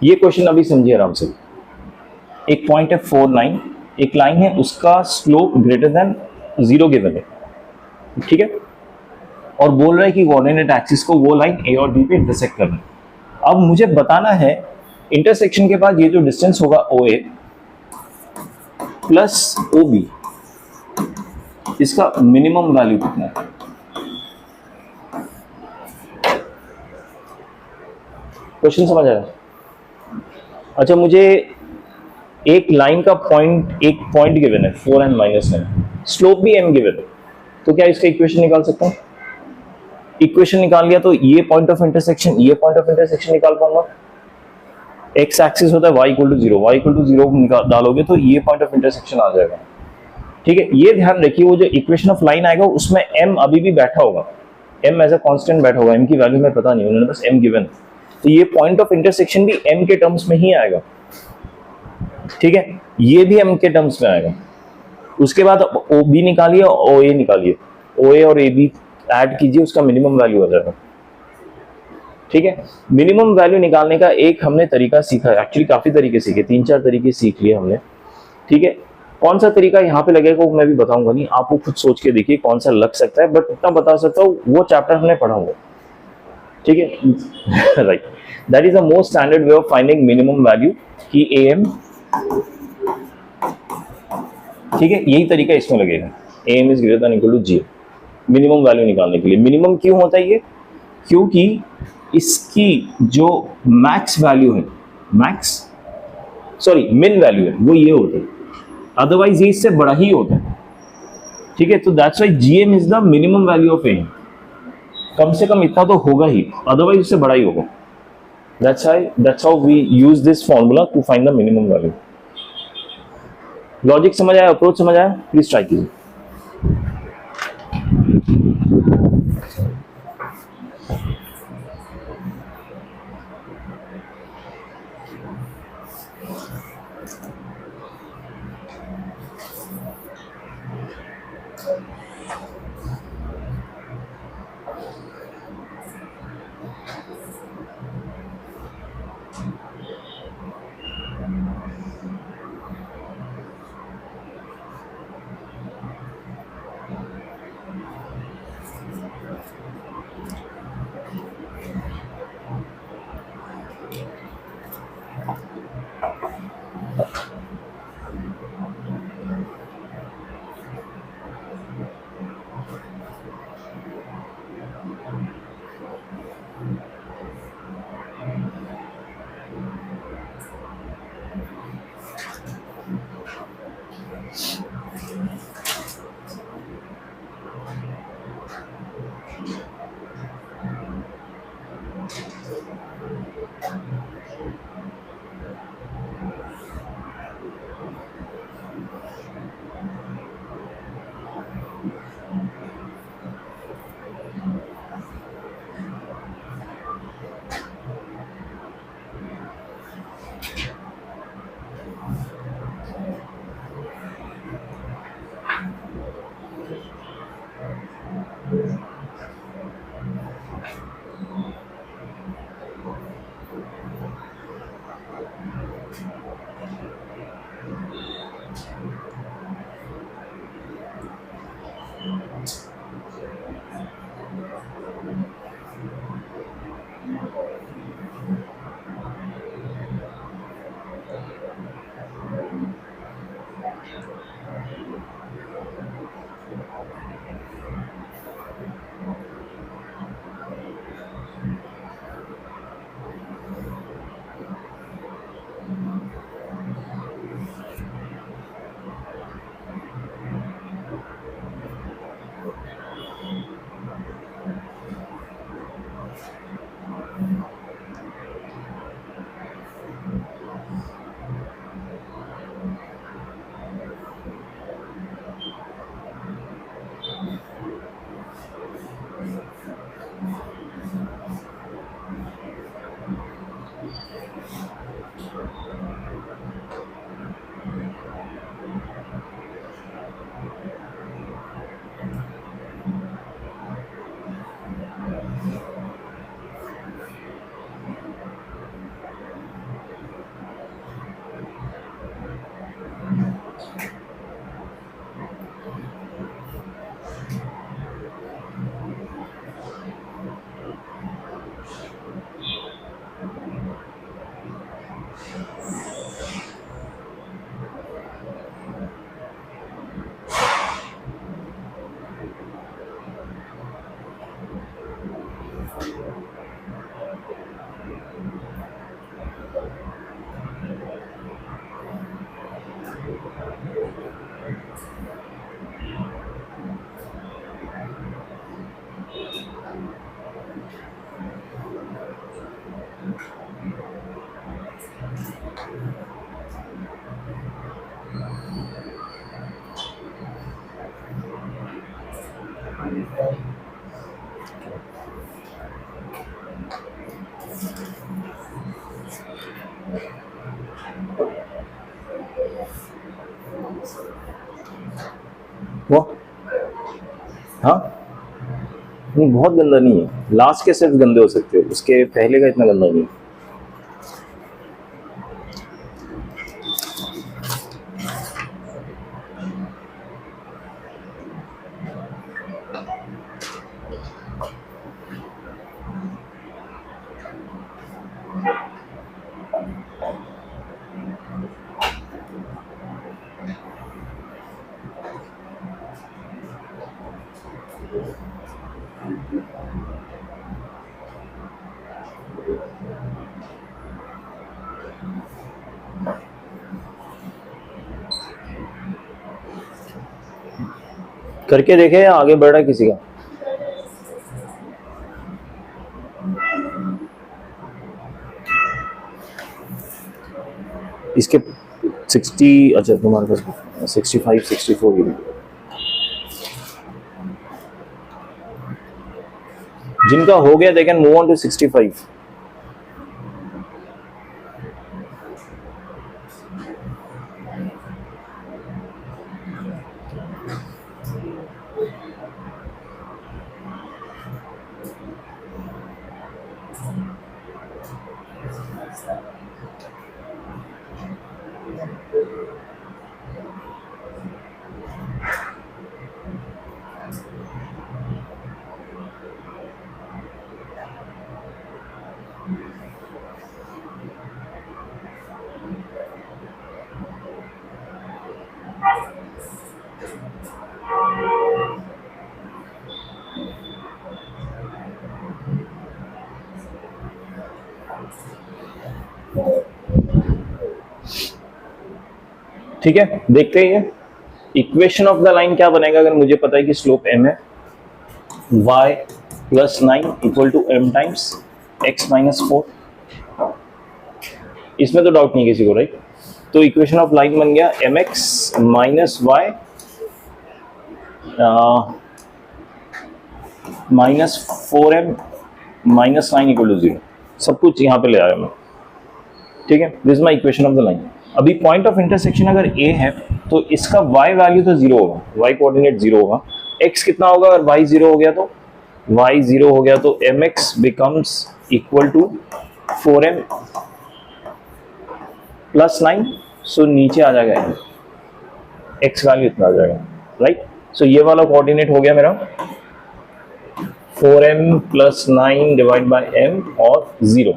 ये क्वेश्चन अभी समझिए आराम से। एक पॉइंट है 4 9, एक लाइन है, उसका स्लोप ग्रेटर देन 0 गिवन है। ठीक है, और बोल रहा है कि कोऑर्डिनेट एक्सिस को वो लाइन ए और बी पे इंटरसेक्ट करना है। अब मुझे बताना है इंटरसेक्शन के बाद ये जो डिस्टेंस होगा OA प्लस OB, इसका मिनिमम वैल्यू कितना है। क्वेश्चन समझ आ रहा है? अच्छा, मुझे एक लाइन का एक पॉइंट गिवन है 4 and -9, स्लोप भी m गिवन है, तो क्या इसका इक्वेशन निकाल सकता हूं? इक्वेशन निकाल लिया तो ये पॉइंट ऑफ इंटरसेक्शन, ये पॉइंट ऑफ इंटरसेक्शन निकाल पाऊंगा। एक्स एक्सिस होता है y = 0, y = 0 डालोगे तो ये पॉइंट ऑफ इंटरसेक्शन आ जाएगा। ठीक है, ये ध्यान रखिए, वो जो इक्वेशन ऑफ लाइन आएगा उसमें m अभी भी बैठा होगा, m एज अ कांस्टेंट बैठा होगा, m की वैल्यू में पता नहीं, उन्होंने बस m गिवन, तो ये पॉइंट ऑफ इंटरसेक्शन भी m के टर्म्स में ही आएगा। ठीक है, ये भी m के टर्म्स में आएगा। उसके बाद OB निकालिए, OA निकालिए, OA और AB ऐड कीजिए, उसका मिनिमम वैल्यू आ जाएगा। ठीक है, मिनिमम वैल्यू निकालने का एक हमने तरीका सीखा है, एक्चुअली काफी तरीके सीखे, 3-4 तरीके सीख लिए हमने। ठीक है, कौन सा तरीका यहाँ पे लगेगा वो मैं भी बताऊंगा नहीं, आप वो खुद सोच के देखिए कौन सा लग सकता है, बट इतना बता सकता हूँ वो चैप्टर हमने पढ़ा हुआ, ठीक है। Right, that is the most standard way of finding minimum value की AM, ठीक है, यही तरीका इसमें लगेगा, AM is greater than equal to GM, minimum value निकालने के लिए। मिनिमम क्यों होता है ये, क्योंकि इसकी जो मैक्स वैल्यू है, मिन वैल्यू है वो ये होता है, अदरवाइज ये इससे बड़ा ही होता है, ठीक है। तो that's why GM is the minimum value of AM, कम से कम इतना तो होगा ही, अदरवाइज उससे बड़ा ही होगा। That's how we use this formula to find the minimum value. Logic समझ आया, अप्रोच समझ आया, प्लीज ट्राई कीजिए। वो हाँ नहीं, बहुत गंदा नहीं है, लास्ट के सिर्फ गंदे हो सकते हो, उसके पहले का इतना गंदा नहीं है। करके देखे या आगे बढ़ रहा है किसी का? इसके 60, अच्छा तुम्हारे पास 65 64 की जिनका हो गया they can move on to 65। ठीक है, देखते हैं इक्वेशन ऑफ द लाइन क्या बनेगा अगर मुझे पता है कि स्लोप m है। y plus 9 equal to m times x minus 4। इसमें तो डाउट नहीं किसी को, राइट? तो इक्वेशन ऑफ लाइन बन गया mx minus y minus 4m minus 9 equal to 0। सब कुछ यहाँ पे ले आया मैं, ठीक है। This is my equation of the line. अभी पॉइंट ऑफ इंटरसेक्शन अगर a है तो इसका y वैल्यू तो 0 होगा, y कोऑर्डिनेट 0 होगा। x कितना होगा अगर y 0 हो गया तो? y 0 हो गया तो mx becomes equal to 4m plus 9। So नीचे आ जाएगा x वैल्यू इतना आ जाएगा, राइट? सो ये वाला कोऑर्डिनेट हो गया मेरा 4m plus 9 divide by m और 0।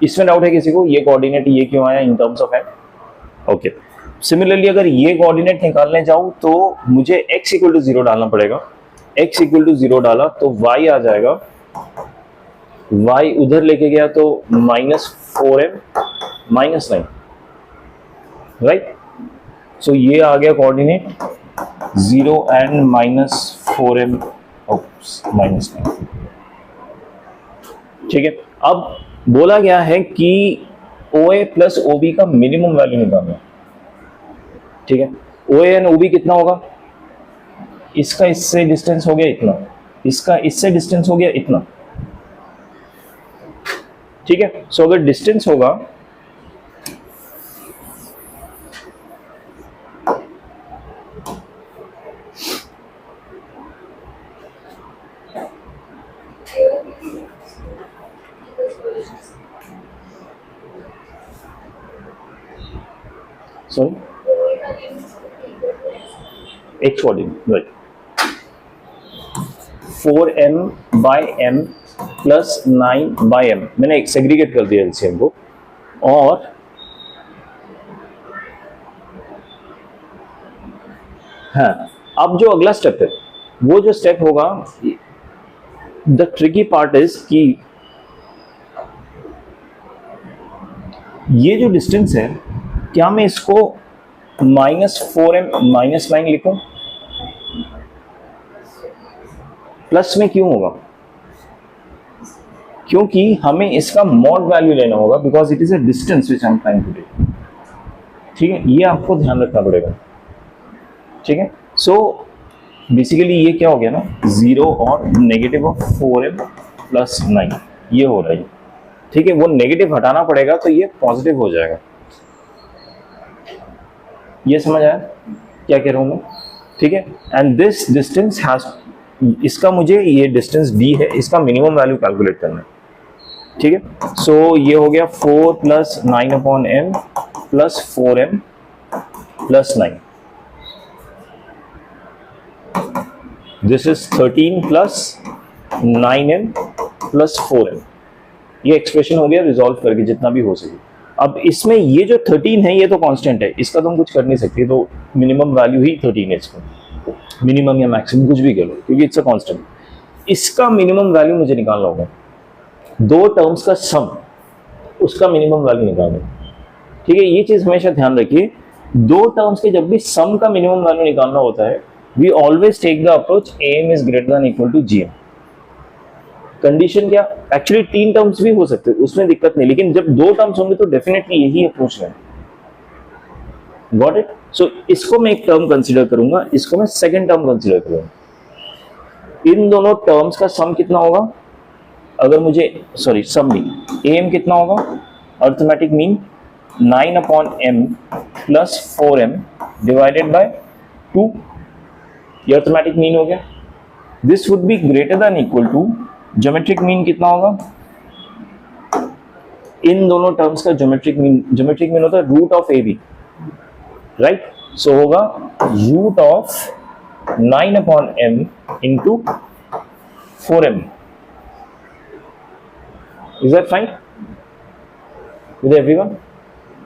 इसमें डाउट है किसी को ये कोऑर्डिनेट ये क्यों आया in terms of m? Okay. Similarly अगर ये कोऑर्डिनेट निकालने जाऊं तो मुझे x इक्वल टू 0 डालना पड़ेगा। x इक्वल टू 0 डाला तो y आ जाएगा, y उधर लेके गया तो माइनस 4m माइनस 9, राइट? सो ये आ गया coordinate 0 and minus 4m minus 9, ठीक है। अब बोला गया है कि OA प्लस OB का मिनिमम वैल्यू निकालना, ठीक है। OA एंड OB कितना होगा? इसका इससे डिस्टेंस हो गया इतना, इसका इससे डिस्टेंस हो गया इतना, ठीक है। सो अगर डिस्टेंस होगा sorry x coordinate, right? 4m by m plus 9 by m, मैंने सेग्रीगेट कर दिया एलसीएम को। और हाँ, अब जो अगला स्टेप है वो जो स्टेप होगा, द ट्रिकी पार्ट इज कि ये जो डिस्टेंस है क्या मैं इसको -4m माइनस 9 लिखूं? प्लस में क्यों होगा? क्योंकि हमें इसका मॉड वैल्यू लेना होगा because it is a distance which I am trying to take, ठीक है। ये आपको ध्यान रखना पड़ेगा, ठीक है। सो बेसिकली ये क्या हो गया ना, 0 और नेगेटिव ऑफ 4m प्लस 9 ये हो रहा है, ठीक है। वो नेगेटिव हटाना पड़ेगा तो ये पॉजिटिव हो जाएगा। ये समझ आया क्या कह रहा हूं मैं, ठीक है। एंड दिस डिस्टेंस हैज, इसका मुझे ये डिस्टेंस d है, इसका मिनिमम वैल्यू कैलकुलेट करना है, ठीक है। सो ये हो गया 4 plus 9 upon m plus 4m plus 9, this is 13 plus 9m plus 4m। ये एक्सप्रेशन हो गया रिजॉल्व करके जितना भी हो सके। अब इसमें ये जो 13 है ये तो कांस्टेंट है, इसका तो हम कुछ कर नहीं सकते, तो मिनिमम वैल्यू ही 13 है इसका। मिनिमम या मैक्सिमम कुछ भी कह लो, क्योंकि इट्स अ कांस्टेंट। इसका मिनिमम वैल्यू मुझे निकालना होगा, दो टर्म्स का सम, उसका मिनिमम वैल्यू निकालना। ठीक है, ये चीज हमेशा ध्यान रखिए, दो टर्म्स के जब भी सम का मिनिमम वैल्यू निकालना होता है, we always take the approach M is greater than equal to GM. Condition क्या, एक्चुअली तीन टर्म्स भी हो सकते हैं, उसमें दिक्कत नहीं, लेकिन जब दो टर्म्स होंगे तो डेफिनेटली यही अप्रोच है। Got it? सो इसको मैं एक टर्म कंसीडर करूंगा, इसको मैं सेकंड टर्म कंसीडर करूंगा। इन दोनों टर्म्स का सम कितना होगा, अगर मुझे सॉरी सम नहीं, एम कितना होगा, arithmetic mean 9/m plus 4m divided by 2, ये अर्थमेटिक मीन हो गया। This would be greater than equal to, geometric mean कितना होगा, इन दोनों टर्म्स का ज्योमेट्रिक मीन होता है root of A B, right? So होगा root of 9/m into 4m। Is that fine with everyone?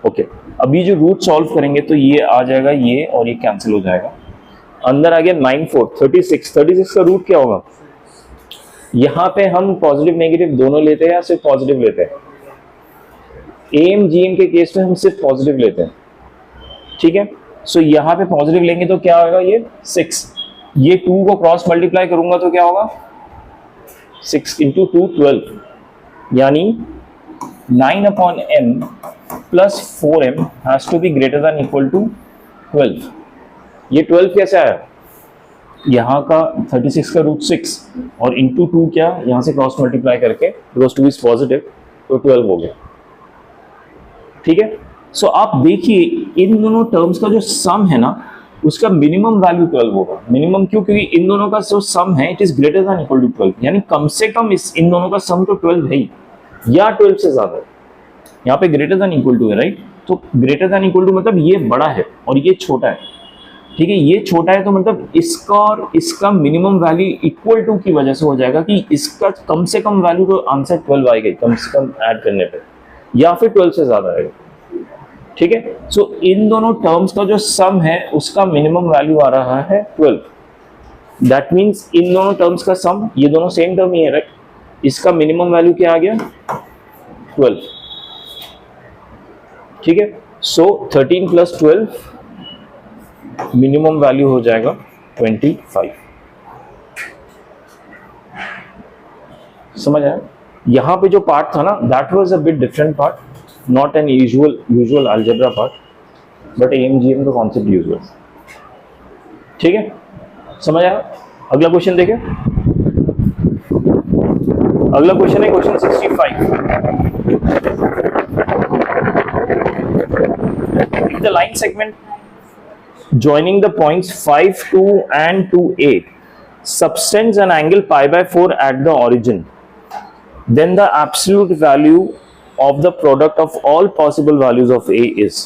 Okay, अभी जो रूट सॉल्व करेंगे तो ये आ जाएगा, ये और ये कैंसिल हो जाएगा, अंदर आ गया 9 4 36 का रूट क्या होगा? यहां पे हम पॉजिटिव नेगेटिव दोनों लेते हैं या सिर्फ पॉजिटिव लेते हैं? एम जीएम के केस में हम सिर्फ पॉजिटिव लेते हैं, ठीक है? सो यहां पे पॉजिटिव लेंगे तो क्या होगा, ये 6, ये 2 को क्रॉस मल्टीप्लाई करूंगा तो क्या होगा, 6 इंटू 2 12, यानी 9/m plus 4m has to be greater than equal to 12। ये 12 कैसे आया, यहाँ का 36 का रूट 6 और इंटू 2 क्या, यहाँ से क्रॉस मल्टीप्लाई करके, बिकॉज 2 इज पॉजिटिव, तो 12 हो गया। ठीक है, सो आप देखिए इन दोनों टर्म्स का जो सम है ना, उसका मिनिमम वैल्यू 12 होगा। मिनिमम क्यों, क्योंकि इन दोनों का जो सम है it is greater than equal to 12, यानी कम से कम इन दोनों का सम तो 12 है ही, या 12 से ज्यादा है। यहाँ पे ग्रेटर देन इक्वल टू है, राइट? तो ग्रेटर देन इक्वल टू मतलब ये बड़ा है और ये छोटा है, ठीक है? ये छोटा है तो मतलब इसका और इसका मिनिमम वैल्यू इक्वल टू की वजह से हो जाएगा कि इसका कम से कम वैल्यू तो आंसर 12 आएगा कम से कम ऐड करने पे, या फिर 12 से ज्यादा आएगा। ठीक है, सो इन दोनों टर्म्स का जो सम है उसका मिनिमम वैल्यू आ रहा है 12। दैट मीन्स इन दोनों टर्म्स का सम, ये दोनों सेम टर्म ही है, राइट? इसका मिनिमम वैल्यू क्या आ गया, 12। ठीक है, सो 13 प्लस 12 मिनिमम वैल्यू हो जाएगा 25। समझ आया? यहां पे जो पार्ट था ना, that was a bit different part, not an usual algebra part, but AMGM का कॉन्सेप्ट यूज हुआ। ठीक है, समझ आया? अगला क्वेश्चन देखें। अगला क्वेश्चन है question 65। The line segment joining the points 5, 2 and 2a subtends an angle pi by 4 at the origin, then the absolute value of the product of all possible values of a is।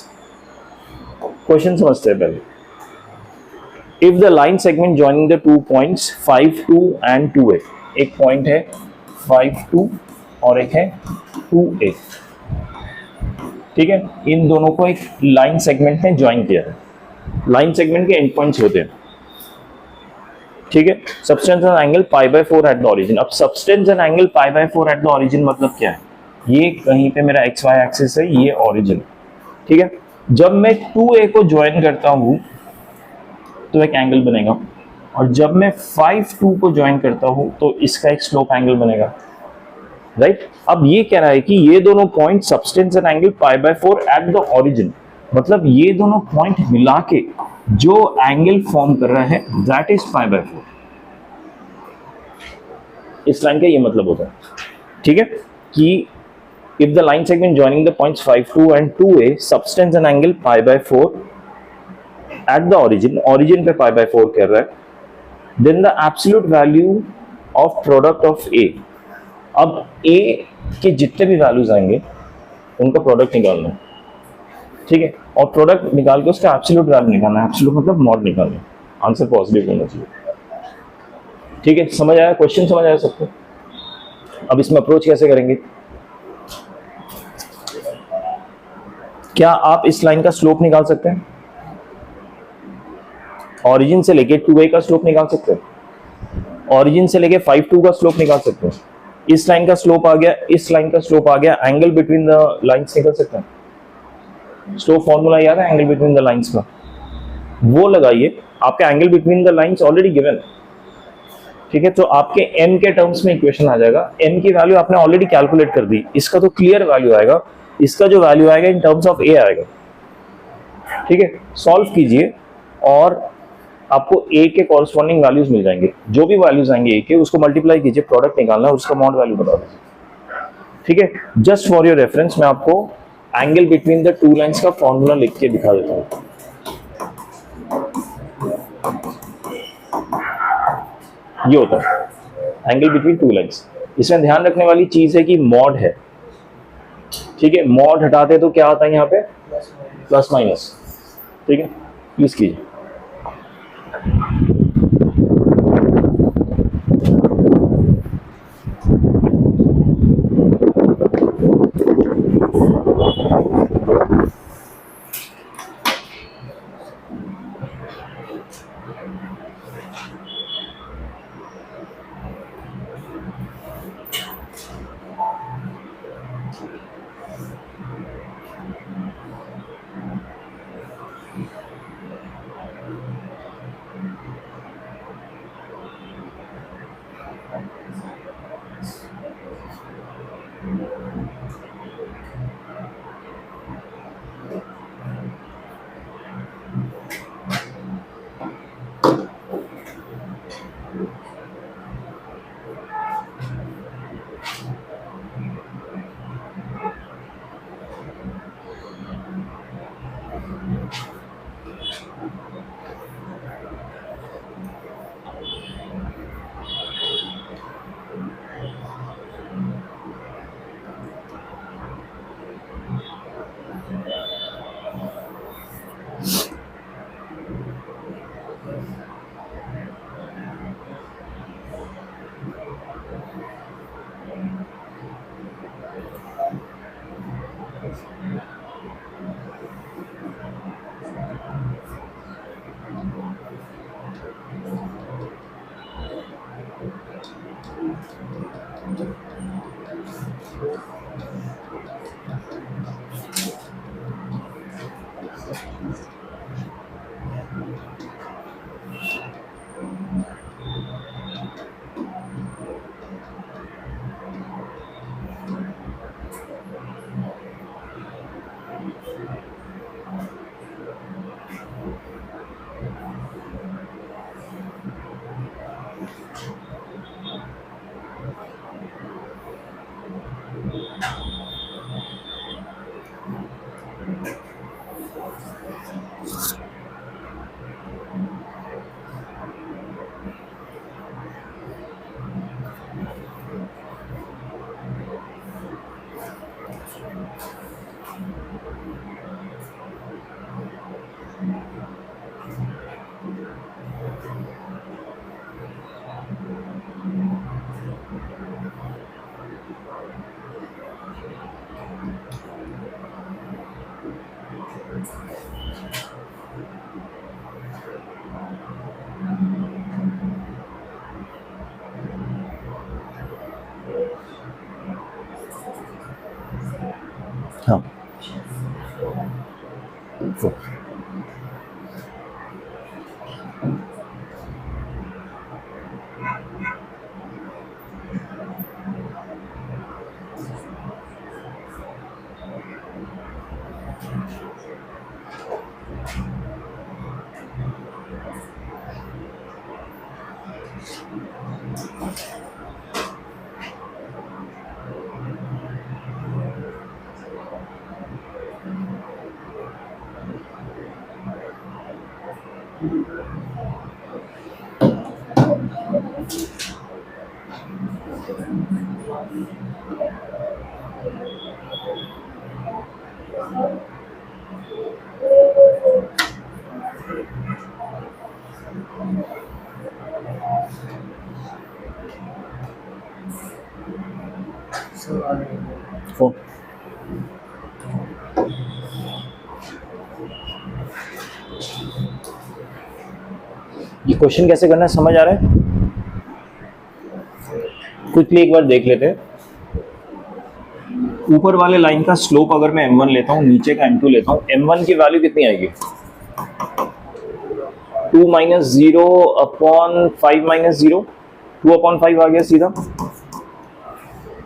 Question समझते हैं पहले। If the line segment joining the 2 points 5, 2 and 2a, एक पॉइंट है 5, 2 और एक है 2a, ठीक है? इन दोनों को एक लाइन सेगमेंट ने ज्वाइन किया है। लाइन सेगमेंट के एंड पॉइंट्स होते हैं, ठीक है? Substance and angle pi by 4 at the origin. अब substance and angle pi by 4 at the origin मतलब क्या है? ये कहीं पे मेरा एक्स वाई एक्सिस है, ये ओरिजिन, ठीक है? जब मैं 2a को ज्वाइन करता हूं तो एक एंगल बनेगा, और जब मैं 5, 2 को ज्वाइन करता हूं तो इसका एक स्लोप एंगल बनेगा, राइट? अब ये कह रहा है कि ये दोनों point substance and angle pi by 4 at the origin, मतलब ये दोनों पॉइंट मिला के जो एंगल फॉर्म कर रहा है दैट इज पाई बाय 4। इस लाइन का ये मतलब होता है, ठीक है? कि if the line segment joining the points 5, 2 and 2a subtends and angle pi by 4 at the origin पे पाई बाय 4 कर रहा है, then the absolute value of product of a, अब a के जितने भी वैल्यूज आएंगे उनका प्रोडक्ट निकालना है, ठीक है? और प्रोडक्ट निकाल के उसका एब्सोल्यूट वैल्यू निकालना है, एब्सोल्यूट मतलब मॉड निकालना है, आंसर पॉजिटिव होना चाहिए। ठीक है, समझ आया? क्वेश्चन समझ आया सबको? अब इसमें अप्रोच कैसे करेंगे? क्या आप इस लाइन का स्लोप निकाल सकते हैं? ऑरिजिन से लेके 2a का स्लोप निकाल सकते हो, ऑरिजिन से लेके 5-2 का स्लोप निकाल सकते हो, इस लाइन का स्लोप आ गया, इस लाइन का स्लोप आ गया, एंगल बिटवीन द लाइंस निकल सकते हैं। स्लोप फॉर्मूला याद है एंगल बिटवीन द लाइंस का, वो लगाइए, आपका angle between the lines already given, ठीक है। तो आपके n के टर्म्स में इक्वेशन आ जाएगा, n की वैल्यू आपने ऑलरेडी कैलकुलेट कर दी, इसका तो क्लियर वैल्यू आएगा, इसका जो वैल्यू आएगा इन टर्म्स ऑफ a आएगा, ठीक है। सॉल्व कीजिए और आपको a के कॉरस्पॉन्डिंग वैल्यूज मिल जाएंगे, जो भी वैल्यूज आएंगे a के उसको मल्टीप्लाई कीजिए, प्रोडक्ट निकालना है, उसका मॉड वैल्यू बता दीजिए, ठीक है। जस्ट फॉर योर रेफरेंस मैं आपको angle between the two lines का फॉर्मूला लिख के दिखा देता हूँ। ये होता है एंगल बिटवीन टू लाइंस। इसमें ध्यान रखने वाली चीज है कि मॉड है, ठीक है। मॉड हटाते तो क्या आता है यहाँ पे, प्लस माइनस, ठीक है। प्लीज कीजिए। हाँ फोन ये क्वेश्चन कैसे करना है समझ आ रहा है? क्विकली एक बार देख लेते हैं। ऊपर वाले लाइन का स्लोप अगर मैं m1 लेता हूं, नीचे का m2 लेता हूं, m1 की वैल्यू कितनी आएगी? 2 माइनस 0 अपॉन 5 माइनस 0, 2 अपॉन 5 आ गया सीधा।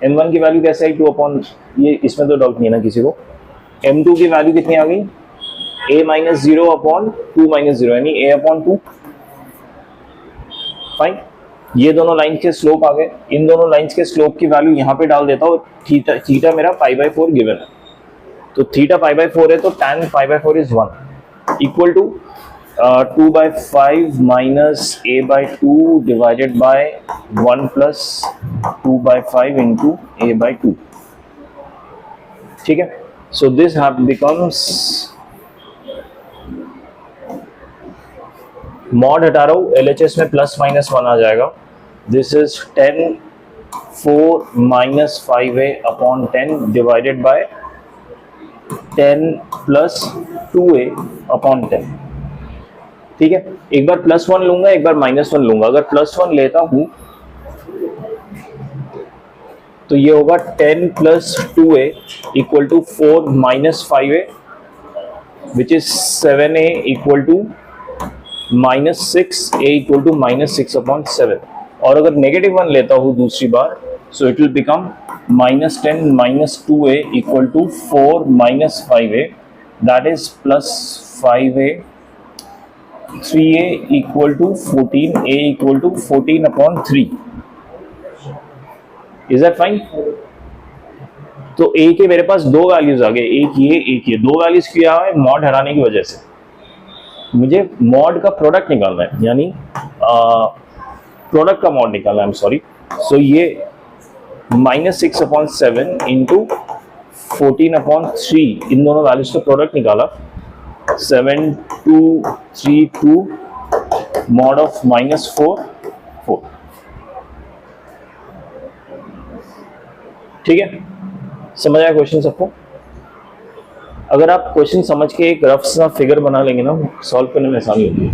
m1 की वैल्यू कैसे आई? 2 अपॉन, ये इसमें तो डाउट नहीं है ना किसी को। m2 की वैल्यू कितनी आ गई? a माइनस 0 अपॉन 2 माइनस 0 यानी a अपॉन 2। फाइन, ये दोनों लाइन के स्लोप आ गए। इन दोनों लाइंस के स्लोप की वैल्यू यहाँ पे डाल देता हूँ। थीटा मेरा π/4 गिवन है, तो थीटा π/4 है तो tan π/4 is 1 equal to 2/5 minus a/2 divided by 1 plus 2/5 into a/2। ठीक है, सो दिस बिकम्स, मॉड हटा रहा हूँ, LHS में प्लस माइनस 1 आ जाएगा। This is 10 4 minus 5a upon 10 divided by 10 plus 2a upon 10। ठीक है, एक बार प्लस 1 लूंगा, एक बार माइनस 1 लूंगा। अगर प्लस 1 लेता हूं तो ये होगा 10 plus 2a equal to 4 minus 5a which is 7a equal to minus 6, a equal to minus 6 upon 7। और अगर नेगेटिव 1 लेता हूं दूसरी बार, so it will become minus 10 minus 2a equal to 4 minus 5a, that is plus 5a, 3a equal to 14, a equal to 14 upon 3। Is that fine? तो a के मेरे पास दो वैल्यूज आ गए, एक ये। दो वैल्यूज क्या है? मॉड हटाने की वजह से मुझे मॉड का प्रोडक्ट निकालना है, यानी प्रोडक्ट का मॉड निकालना है, आई एम सॉरी। सो ये माइनस 6 अपॉन 7 इंटू 14 अपॉन 3, इन दोनों वैल्यूज का प्रोडक्ट निकाला। 7 2 3 2 मॉड ऑफ माइनस 4 4। ठीक है, समझ आया क्वेश्चन सबको? अगर आप क्वेश्चन समझ के एक रफ सा फिगर बना लेंगे ना, सॉल्व करने में आसानी होती है।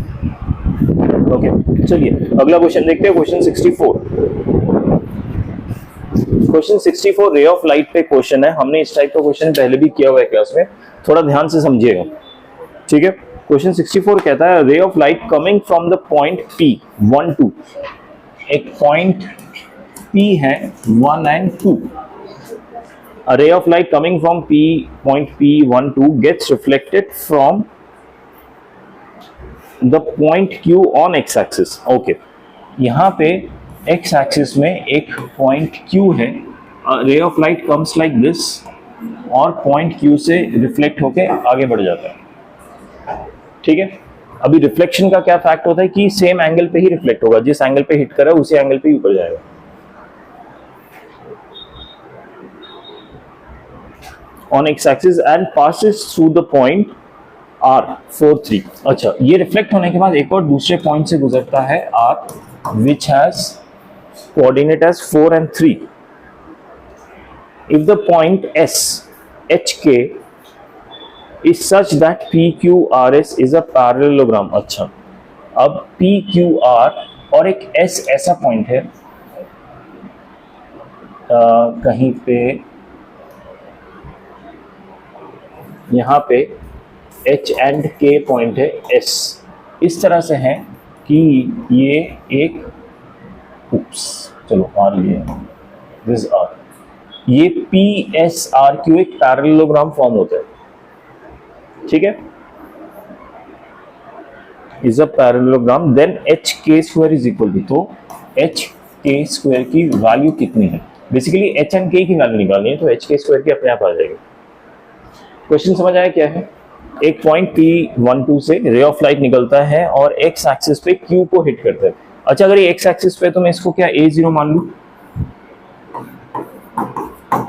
ओके, चलिए अगला क्वेश्चन देखते हैं। Question 64। Question 64 ray of light पे क्वेश्चन है। हमने इस टाइप का क्वेश्चन पहले भी किया हुआ है क्लास में, थोड़ा ध्यान से समझिएगा। ठीक है, क्वेश्चन 64 कहता है ray of light coming from the point P 1 2। एक पॉइंट P है 1 and 2। A ray of light coming from point P1 2 gets reflected from the point Q on x-axis. Okay, यहाँ पे x-axis में एक point Q है। A ray of light comes like this और point Q से reflect होके आगे बढ़ जाता है। ठीक है, अभी रिफ्लेक्शन का क्या फैक्ट होता है कि सेम एंगल पे ही रिफ्लेक्ट होगा, जिस एंगल पे हिट कर रहा है उसी एंगल पे ही ऊपर जाएगा। on x-axis and passes through the point R 4 3। अच्छा, ये रिफ्लेक्ट होने के बाद एक और दूसरे पॉइंट से गुजरता है R which has coordinate as 4 and 3। If the point S HK is such that PQRS is a parallelogram। अच्छा, अब PQR और एक S ऐसा पॉइंट है कहीं पे, यहाँ पे H and K पॉइंट है, S इस तरह से है कि ये एक चलो R लिए दिस R, ये PSRQ एक पैरेललोग्राम फॉर्म होता है। ठीक है, is a parallelogram. Then HK square is equal to, तो HK स्क्वायर की वैल्यू कितनी है? बेसिकली H and K की वैल्यू निकालनी है, तो HK स्क्वायर की अपने आप आ जाएगी। क्वेश्चन समझ आया क्या है? एक पॉइंट P1 2 से रे ऑफ लाइट निकलता है और एक्स एक्सिस पे Q को हिट करता है। अच्छा, अगर ये एक्स एक्सिस पे तो मैं इसको क्या A0 मान लूं?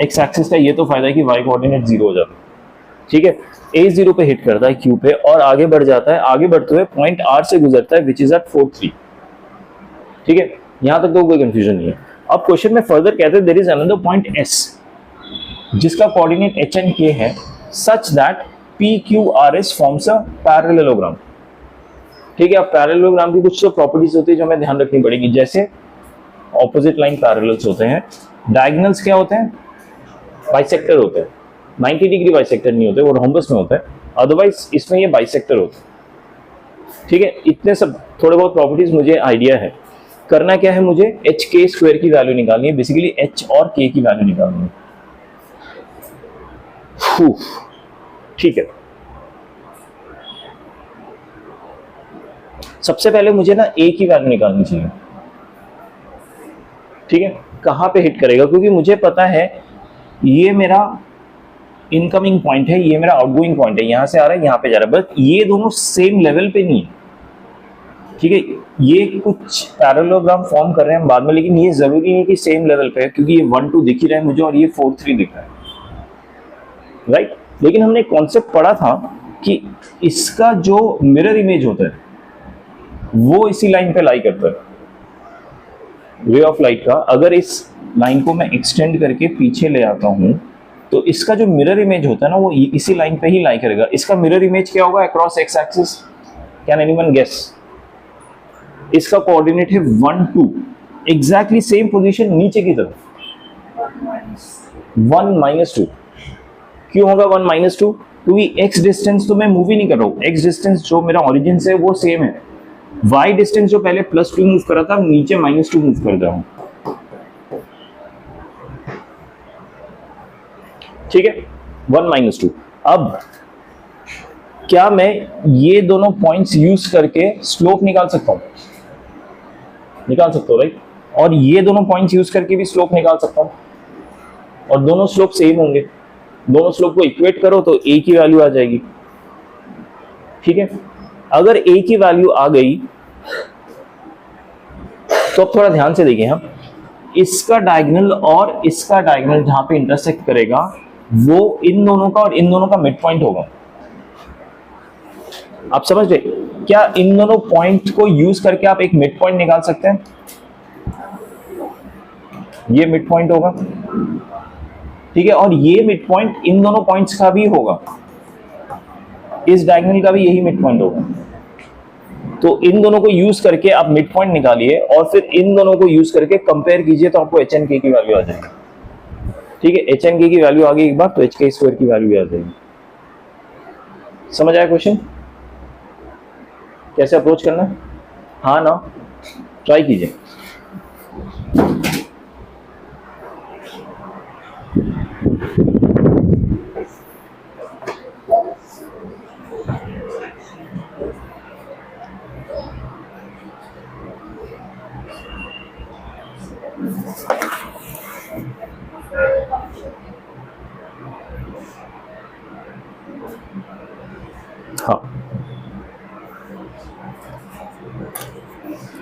एक्स एक्सिस का ये तो फायदा है कि y कोऑर्डिनेट 0 हो जाता है। ठीक है, A0 पे हिट करता है Q पे और आगे बढ़ जाता है। आगे बढ़ते हुए पॉइंट R से गुजरता है विच इज एट 4 3। ठीक है, यहां तक तो कोई कंफ्यूजन नहीं है। अब क्वेश्चन में फर्दर कहते हैं there is another point S जिसका कोऑर्डिनेट H and K है such that PQRS forms a parallelogram। ठीक है। अब पैरेललोग्राम की कुछ तो प्रॉपर्टीज होती है जो हमें ध्यान रखनी पड़ेगी, जैसे ऑपोजिट लाइन पैरेलल्स होते हैं, डायगोनल्स क्या होते हैं, बाइसेक्टर होते हैं। 90 डिग्री बाइसेक्टर नहीं होते, वो रोम्बस में होता है, अदरवाइज इसमें ये बाइसेक्टर होता है। ठीक है, इतने सब थोड़े बहुत प्रॉपर्टीज मुझे आइडिया है। करना क्या है, मुझे एच के स्क्वायर की वैल्यू निकालनी है, बेसिकली एच और के की वैल्यू निकालनी है। ठीक है, सबसे पहले मुझे ना ए की वैल्यू निकालनी चाहिए। ठीक है, कहां पे हिट करेगा, क्योंकि मुझे पता है ये मेरा इनकमिंग पॉइंट है, ये मेरा आउटगोइंग पॉइंट है, यहां से आ रहा है यहां पे जा रहा है, बट ये दोनों सेम लेवल पे नहीं है। ठीक है, ये कुछ पैरेललोग्राम फॉर्म कर रहे हैं हम बाद में, लेकिन ये जरूरी नहीं कि सेम लेवल पे है, क्योंकि ये 1 2 दिख ही रहा है मुझे और ये 4 3 दिख रहा है, राइट। लेकिन हमने कॉन्सेप्ट पढ़ा था कि इसका जो मिरर इमेज होता है वो इसी लाइन पे लाई करता है। रे ऑफ लाइट का अगर इस लाइन को मैं एक्सटेंड करके पीछे ले आता हूं तो इसका जो मिरर इमेज होता है ना वो इसी लाइन पे ही लाई करेगा। इसका मिरर इमेज क्या होगा across x axis, can anyone guess? इसका कोऑर्डिनेट है 1 2, एग्जैक्टली सेम पोजीशन नीचे की तरफ, 1 - 2। क्यों होगा 1 - 2? क्योंकि एक्स डिस्टेंस तो मैं मूव ही नहीं कर रहा हूं, एक्स डिस्टेंस जो मेरा ओरिजिन से वो सेम है, वाई डिस्टेंस जो पहले +2 मूव करा था नीचे -2 मूव कर रहा हूं। ठीक है, 1 - 2। अब क्या मैं ये दोनों पॉइंट्स यूज करके स्लोप निकाल सकता हूं? निकाल सकता हूं, राइट। और ये दोनों पॉइंट्स यूज करके भी स्लोप निकाल सकता हूं, और दोनों स्लोप सेम होंगे। दोनों स्लोप को इक्वेट करो तो ए की वैल्यू आ जाएगी। ठीक है, अगर ए की वैल्यू आ गई तो अब थोड़ा ध्यान से देखिए हम, इसका डायगोनल और इसका डायगोनल जहां पे इंटरसेक्ट करेगा वो इन दोनों का और इन दोनों का मिड पॉइंट होगा। आप समझ गए? क्या इन दोनों पॉइंट को यूज करके आप एक मिड पॉइंट निकाल सकते हैं? ये मिड पॉइंट होगा, ठीक है, और ये मिड पॉइंट इन दोनों पॉइंट्स का भी होगा, इस डायगोनल का भी यही मिड पॉइंट होगा। तो इन दोनों को यूज करके आप मिड पॉइंट निकालिए और फिर इन दोनों को यूज करके कंपेयर कीजिए तो आपको एच एन के की वैल्यू आ जाएगी। ठीक है, एच एन के की वैल्यू आ गई एक बार तो एच के स्क्वायर की वैल्यू भी आ जाएगी। समझ आया क्वेश्चन? कैसे अप्रोच करना है? हाँ ना, ट्राई कीजिए। हाँ,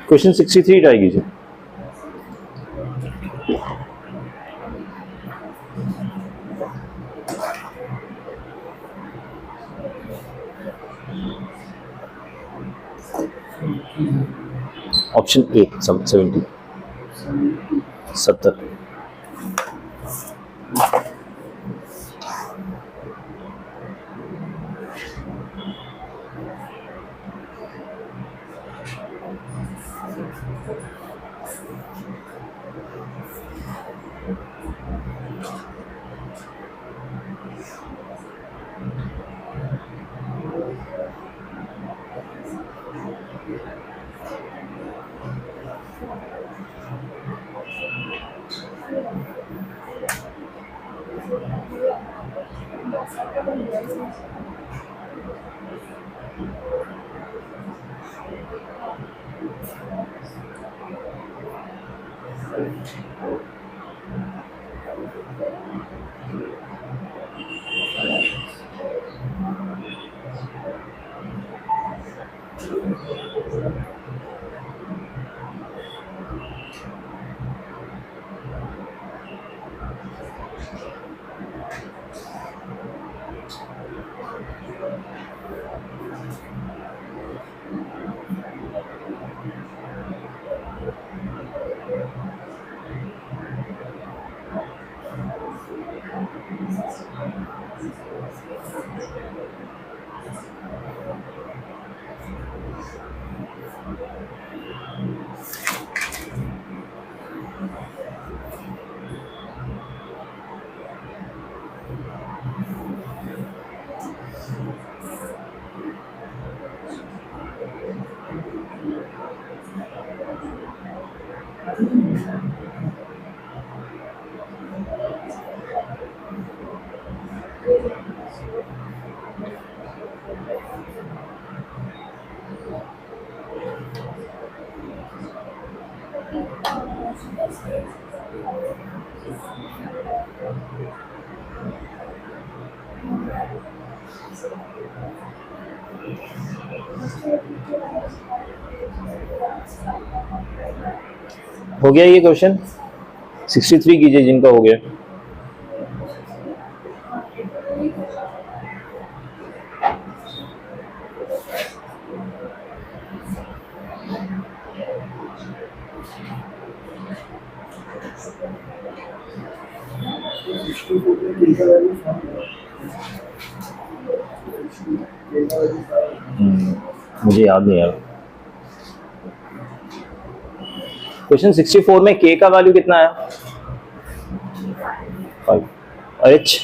क्वेश्चन 63 ट्राई कीजिए। Option A 70 70। हो गया ये क्वेश्चन? 63 कीजिए जिनका हो गया। मुझे याद नहीं आ रहा। क्वेश्चन 64 में k का वैल्यू कितना है? 5। और h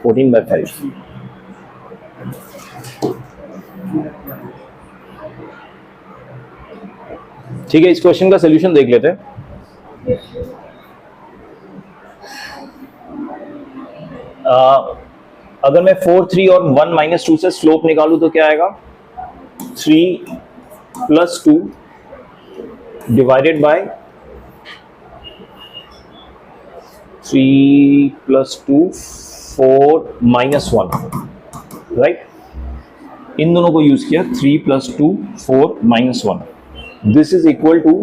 14/5। ठीक है, इस क्वेश्चन का सोल्यूशन देख लेते हैं। अगर मैं 4, 3 और 1 - 2 से स्लोप निकालूं तो क्या आएगा? 3 + 2 डिवाइडेड बाय 3 + 2 4 - 1, राइट? इन दोनों को यूज किया, 3 + 2 4 - 1। This is equal to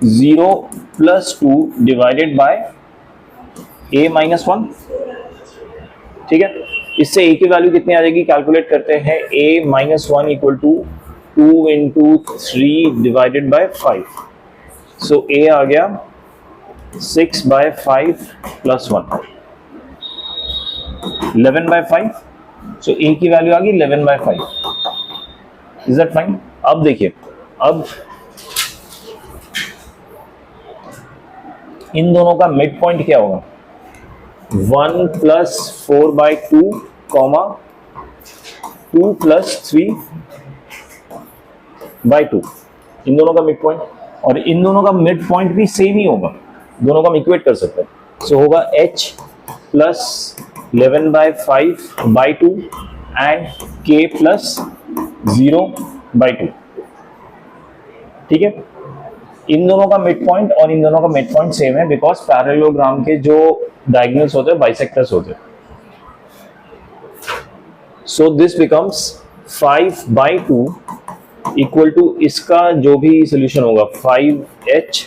0 + 2 divided by a - 1। ठीक है, इससे a की वैल्यू कितनी आ जाएगी? कैलकुलेट करते हैं। a - 1 equal to 2 × 3 divided by 5। So a आ गया 6/5 + 1, 11/5। सो a की वैल्यू आ गई 11/5। Is that fine? अब देखिए, अब इन दोनों का मिड पॉइंट क्या होगा? 1 + 4/2, 2 + 3/2, इन दोनों का मिड पॉइंट। और इन दोनों का मिड पॉइंट भी सेम ही होगा, दोनों का हम इक्वेट कर सकते हैं। सो होगा h + 11/5/2 एंड k + 0/2। ठीक है, इन दोनों का मिड पॉइंट और इन दोनों का मिड पॉइंट सेम है, बिकॉज पैरेललोग्राम के जो डायगोनल्स होते हैं बाइसेक्टर्स होते हैं। So this becomes 5/2 equal to, इसका जो भी सोल्यूशन होगा 5h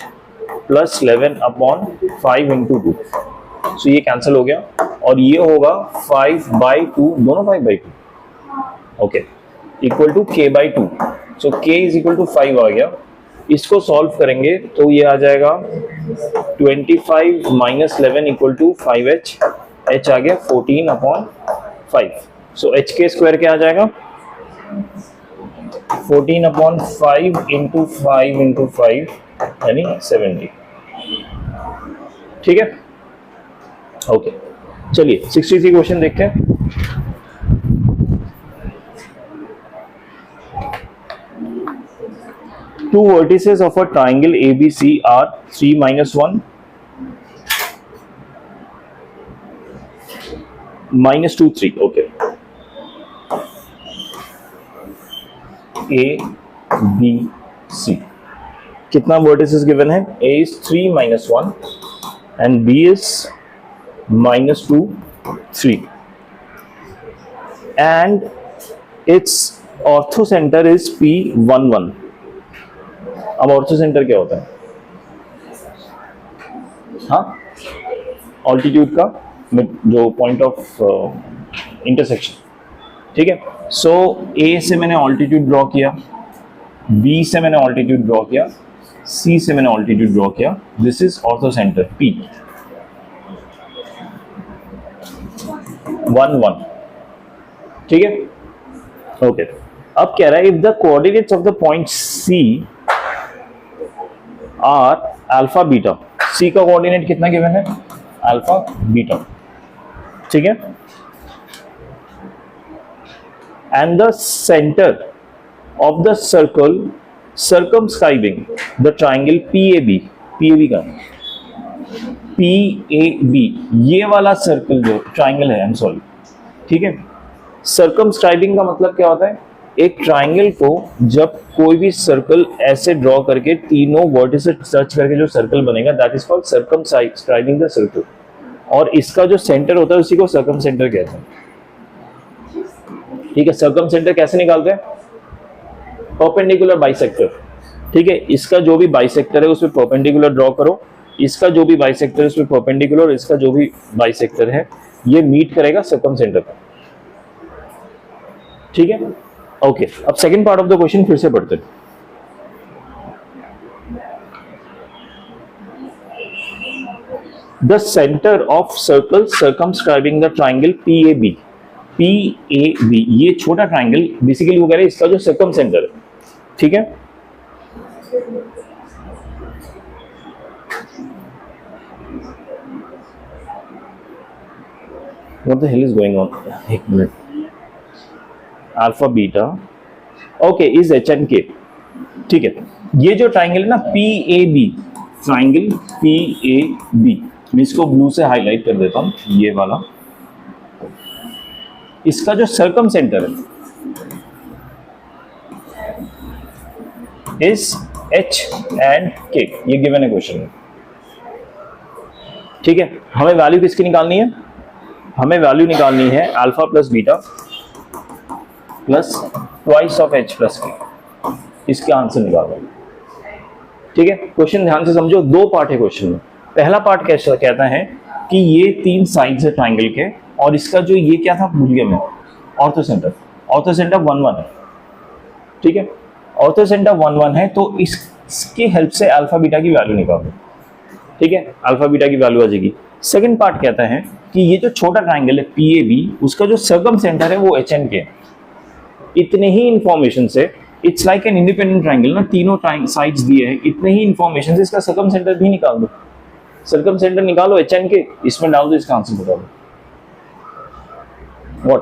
+ 11/5 × 2। सो ये कैंसिल हो गया और ये होगा 5/2, दोनों 5/2, okay, equal to k/2। So k = 5 आ गया। इसको सॉल्व करेंगे तो ये आ जाएगा 25 - 11 = 5h, h आ गया 14/5। सो h के स्क्वायर क्या आ जाएगा? 14/5 × 5 × 5 यानी 70। ठीक है, ओके। चलिए 63 क्वेश्चन देखते हैं। Two vertices of a triangle ABC are 3 - 1, -2, 3. Okay. A, B, C. कितना vertices given है? A is 3 - 1 and B is -2, 3. And its orthocenter is P11. अब ऑर्थो सेंटर क्या होता है? हाँ, ऑल्टीट्यूड का जो पॉइंट ऑफ इंटरसेक्शन। ठीक है, सो ए से मैंने ऑल्टीट्यूड ड्रॉ किया, बी से मैंने ऑल्टीट्यूड ड्रॉ किया, सी से मैंने ऑल्टीट्यूड ड्रॉ किया। This is orthocentre P 1, 1। ठीक है, ओके। अब कह रहा है if the coordinates of the point C are alpha beta, C का कोऑर्डिनेट कितना गिवन है? Alpha beta. ठीक है, and the centre of the circle circumscribing the triangle PAB, PAB का PAB, ये वाला सर्कल जो ट्राइंगल है, आई एम सॉरी। ठीक है, सर्कमस्क्राइबिंग का मतलब क्या होता है? एक ट्राइंगल को जब कोई भी सर्कल ऐसे ड्रॉ करके तीनों वर्टिसेस टच करके जो सर्कल बनेगा that is called circumscribing the circle, और इसका जो सेंटर होता है उसी को सर्कम सेंटर कहते हैं। ठीक है, सर्कम सेंटर कैसे निकालते हैं? Perpendicular bisector. ठीक है, इसका जो भी बाइसेक्टर है उसमें परपेंडिकुलर ड्रॉ करो, इसका जो भी बाइसेक्टर है उसमें परपेंडिकुलर, और इसका जो भी बाइसेक्टर है ये मीट करेगा सर्कम सेंटर पर। ठीक है, ओके। अब second part of the question फिर से पढ़ते हैं। The centre of circle circumscribing the triangle PAB। PAB ये छोटा ट्राइंगल बेसिकली वो कह रहे हैं इसका जो सर्कम सेंटर है। ठीक है, what the hell is going on? एक minute, alpha beta okay is HNK। ठीक है, ये जो ट्राइंगल है ना PAB, ट्राइंगल PAB, मैं इसको ब्लू से हाईलाइट कर देता हूं, ये वाला, इसका जो सर्कम सेंटर है इज H and K, ये गिवन है क्वेश्चन में। ठीक है, हमें वैल्यू किसकी निकालनी है? हमें वैल्यू निकालनी है alpha plus beta plus twice of H plus K, इसके आंसर निकालना है। ठीक है, क्वेश्चन ध्यान से समझो, दो पार्ट है क्वेश्चन में। पहला पार्ट कैसा कहता है कि ये तीन साइड्स है ट्राइंगल के, और इसका जो ये क्या था भूल गया मैं, ऑर्थो सेंटर 1 1 है। ठीक है, ऑर्थो सेंटर 1 1 है, तो इसकी हेल्प से अल्फा बीटा की वैल्यू निकालो। ठीक है, अल्फा बीटा की वैल्यू आ जाएगी। सेकंड पार्ट कहता है कि ये जो छोटा ट्राइंगल है PAB, उसका जो सर्कम सेंटर है वो HNK है। इतने ही इंफॉर्मेशन से, it's like an independent triangle ना, तीनों साइड्स दिए हैं, इतने ही इंफॉर्मेशन से इसका सर्कम सेंटर भी निकाल दो। सर्कम सेंटर निकालो HNK, इसमें डाल दो, इसका आंसर बता दो। What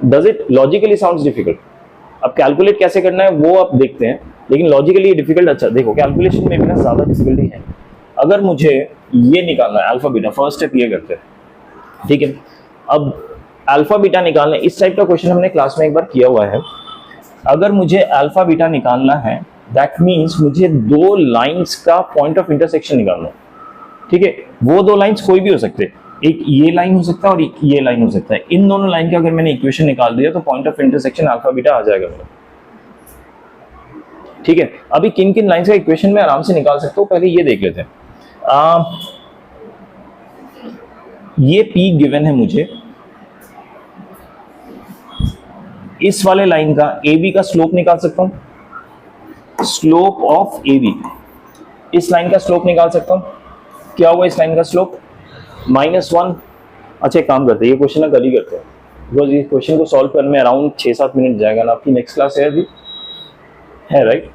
does it logically sounds difficult? अब कैलकुलेट कैसे करना है वो आप देखते हैं, लेकिन लॉजिकली डिफिकल्ट। अच्छा देखो, कैलकुलेशन में भी ना ज्यादा डिफिकल्टी है। अगर मुझे ये निकालना है अल्फा बीटा, फर्स्ट स्टेप ये करते हैं। ठीक है, अब अल्फा बीटा निकालना है, इस टाइप का क्वेश्चन हमने क्लास में एक बार किया हुआ है। अगर मुझे अल्फा बीटा निकालना है दैट मीन्स मुझे दो लाइंस का पॉइंट ऑफ इंटरसेक्शन निकालना है। ठीक है, वो दो लाइंस कोई भी हो सकते हैं, एक ये लाइन हो सकता है और एक ये लाइन हो सकता है। इन दोनों लाइन का अगर मैंने इक्वेशन निकाल दिया तो point of intersection alpha beta आ जाएगा मेरा। ठीक है, अभी किन किन लाइंस का इक्वेशन में आराम से निकाल सकता हूं, पहले ये देख लेते हैं। ये P गिवन है मुझे, इस वाले लाइन का AB का स्लोप निकाल सकता हूं, स्लोप ऑफ AB। इस लाइन का स्लोप निकाल सकता हूं, क्या होगा इस लाइन का स्लोप? -1। अच्छा एक काम करते हैं, ये क्वेश्चन ना कल ही करते हैं, बिकॉज ये क्वेश्चन को सॉल्व करने में अराउंड 6-7 मिनट जाएगा ना। आपकी नेक्स्ट क्लास है अभी, है राइट?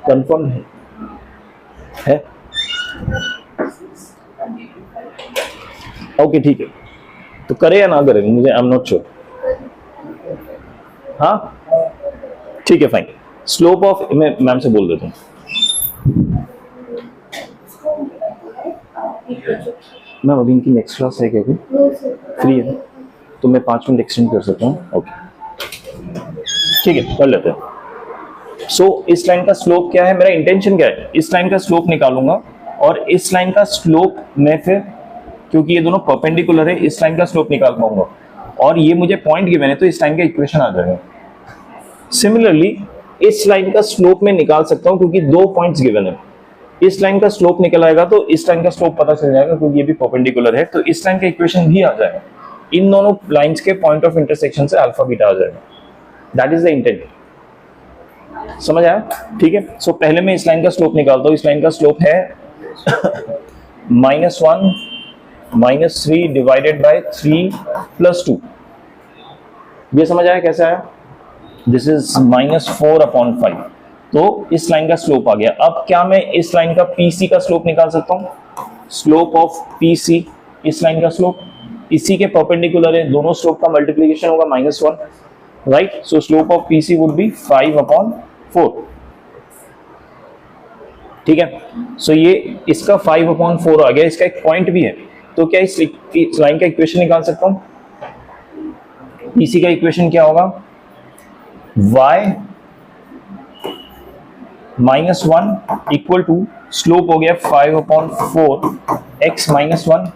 कंफर्म है? ओके ठीक है, तो करे या ना करे मुझे, आई एम नॉट श्योर। हाँ ठीक है फाइन। स्लोप ऑफ, मैं मैम से बोल देता हूँ। मैम अभी इनकी नेक्स्ट क्लास है क्या? फ्री है तो मैं 5 मिनट एक्सटेंड कर सकता हूँ? ओके ठीक है, कर लेते हैं। सो इस लाइन का स्लोप क्या है? मेरा इंटेंशन क्या है? इस लाइन का स्लोप निकालूंगा, और इस लाइन का स्लोप मैं फिर, क्योंकि ये दोनों परपेंडिकुलर है, इस लाइन का स्लोप निकाल पाऊंगा, और ये मुझे पॉइंट गिवन है तो इस लाइन का इक्वेशन आ जाएगा। सिमिलरली इस लाइन का स्लोप मैं निकाल सकता हूं क्योंकि 2 पॉइंट्स गिवन है। इस लाइन का स्लोप निकल आएगा तो इस लाइन का स्लोप पता चल जाएगा क्योंकि ये भी परपेंडिकुलर है, तो इस लाइन का इक्वेशन भी आ जाएगा। इन दोनों लाइंस के पॉइंट ऑफ इंटरसेक्शन से अल्फा बीटा आ जाएगा। That is the intent. समझ आया? ठीक है। सो पहले मैं इस लाइन का स्लोप निकालता हूं। इस लाइन का स्लोप है -1 -3 डिवाइडेड बाय 3 + 2। ये समझ आया कैसे आया? This is -4/5। तो इस लाइन का स्लोप आ गया। अब क्या मैं इस लाइन का PC का स्लोप निकाल सकता हूं? स्लोप ऑफ PC, इस लाइन का स्लोप इसी के परपेंडिकुलर है, दोनों स्लोप का मल्टीप्लिकेशन होगा -1, right? So slope of PC would be 5/4। ठीक है। सो ये इसका 5/4 आ गया। इसका एक पॉइंट भी है, तो क्या इस लाइन का इक्वेशन निकाल सकता हूं? पीसी का इक्वेशन क्या होगा, y -1 इक्वल टू स्लोप हो गया 5/4 x -1।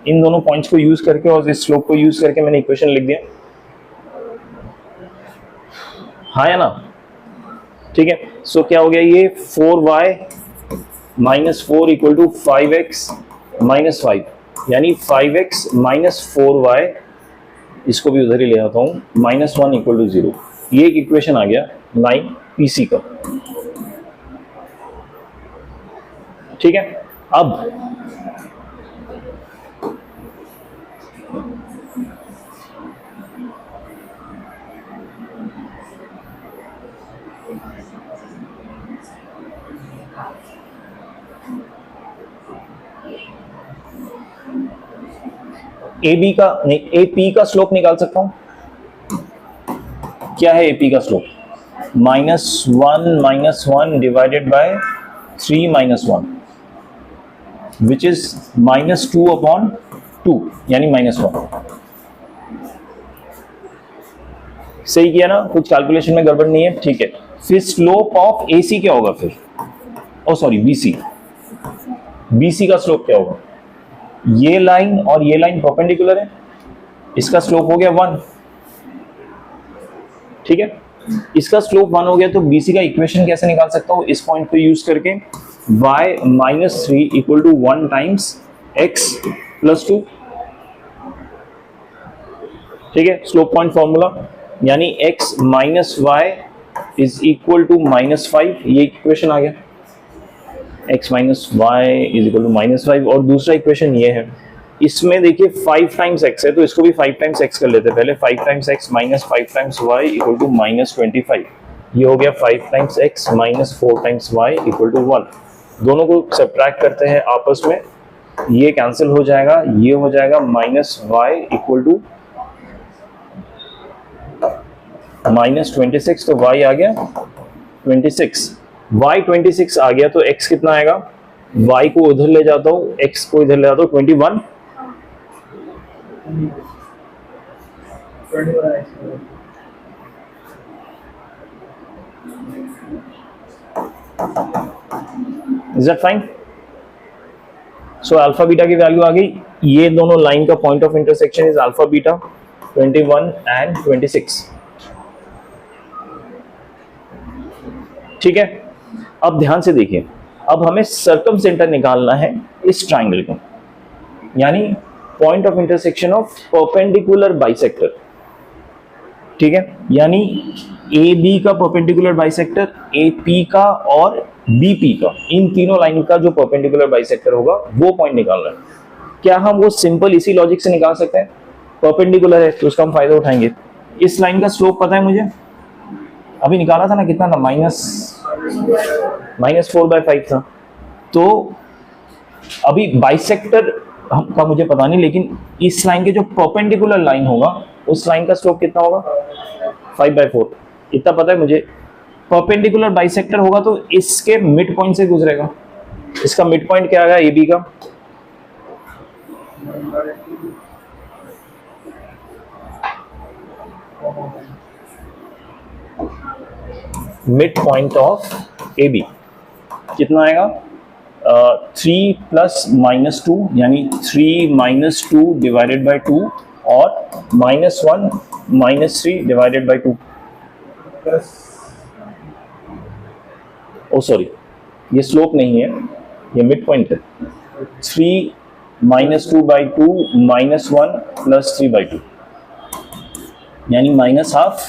इन दोनों पॉइंट्स को यूज करके और इस स्लोप को यूज करके मैंने इक्वेशन लिख दिया, हाँ या ना, ठीक है। सो क्या हो गया ये 4y -4 इक्वल टू 5x -5, यानी 5x -4y, इसको भी उधर ही ले आता हूं, -1 इक्वल टू 0। ये एक इक्वेशन आ गया लाइन पीसी का, ठीक है। अब ए बी का नहीं, ए पी का स्लोप निकाल सकता हूं। क्या है ए पी का slope, -1 divided by 3 -1 which is -2/2, यानी -1। सही किया ना, कुछ कैलकुलेशन में गड़बड़ नहीं है, ठीक है। फिर स्लोप ऑफ ए सी क्या होगा, फिर ओ सॉरी बीसी, बीसी का स्लोप क्या होगा, ये लाइन और ये लाइन परपेंडिकुलर है, इसका स्लोप हो गया 1, ठीक है। इसका स्लोप 1 हो गया, तो बीसी का इक्वेशन कैसे निकाल सकता हूं, इस पॉइंट को यूज करके y -3 equal to 1 times x + 2, ठीक है। स्लोप पॉइंट फॉर्मूला, यानी x - y is equal to -5, ये इक्वेशन आ गया, x - y is equal to -5। और दूसरा इक्वेशन ये है, इसमें देखिए 5 टाइम्स x है, तो इसको भी 5 टाइम्स x कर लेते हैं पहले। 5 times x - 5 times y equal to -25, ये हो गया 5 times x - 4 times y equal to 1। दोनों को सब्ट्रैक्ट करते हैं आपस में, ये कैंसिल हो जाएगा, ये हो जाएगा -y इक्वल टू -26, तो y आ गया 26, y 26 आ गया, तो x कितना आएगा, y को उधर ले जाता हूं, x को इधर ले जाता हूं, 21, is that fine. So alpha beta की वैल्यू आ गई, ये दोनों लाइन का point of intersection is alpha beta 21 and 26, ठीक है। अब ध्यान से देखिए, अब हमें सर्कम सेंटर निकालना है इस ट्राइंगल को, यानी point of intersection of perpendicular bisector, ठीक है। यानी ए बी का परपेंडिकुलर बाइसेक्टर, ए पी का और बी पी का, इन तीनों लाइन का जो परपेंडिकुलर बाइसेक्टर होगा वो पॉइंट निकालना है। क्या हम वो सिंपल इसी लॉजिक से निकाल सकते हैं, परपेंडिकुलर है तो उसका हम फायदा उठाएंगे। इस लाइन का स्लोप पता है मुझे, अभी निकाला था ना, कितना था, -4/5 था। तो अभी बाइसेक्टर का मुझे पता नहीं, लेकिन इस लाइन के जो परपेंडिकुलर लाइन होगा उस लाइन का स्लोप कितना होगा, 5/4, इतना पता है मुझे। परपेंडिकुलर बाइसेक्टर होगा तो इसके मिड पॉइंट से गुजरेगा, इसका मिड पॉइंट क्या आएगा ए बी का, mid point of A B कितना आएगा, 3 + -2, यानी 3 - 2 डिवाइडेड बाई 2 और -1 - 3 डिवाइडेड बाई 2, ओ सॉरी ये स्लोप नहीं है, ये मिड पॉइंट है। 3 - 2/2 -1 + 3/2, यानी -½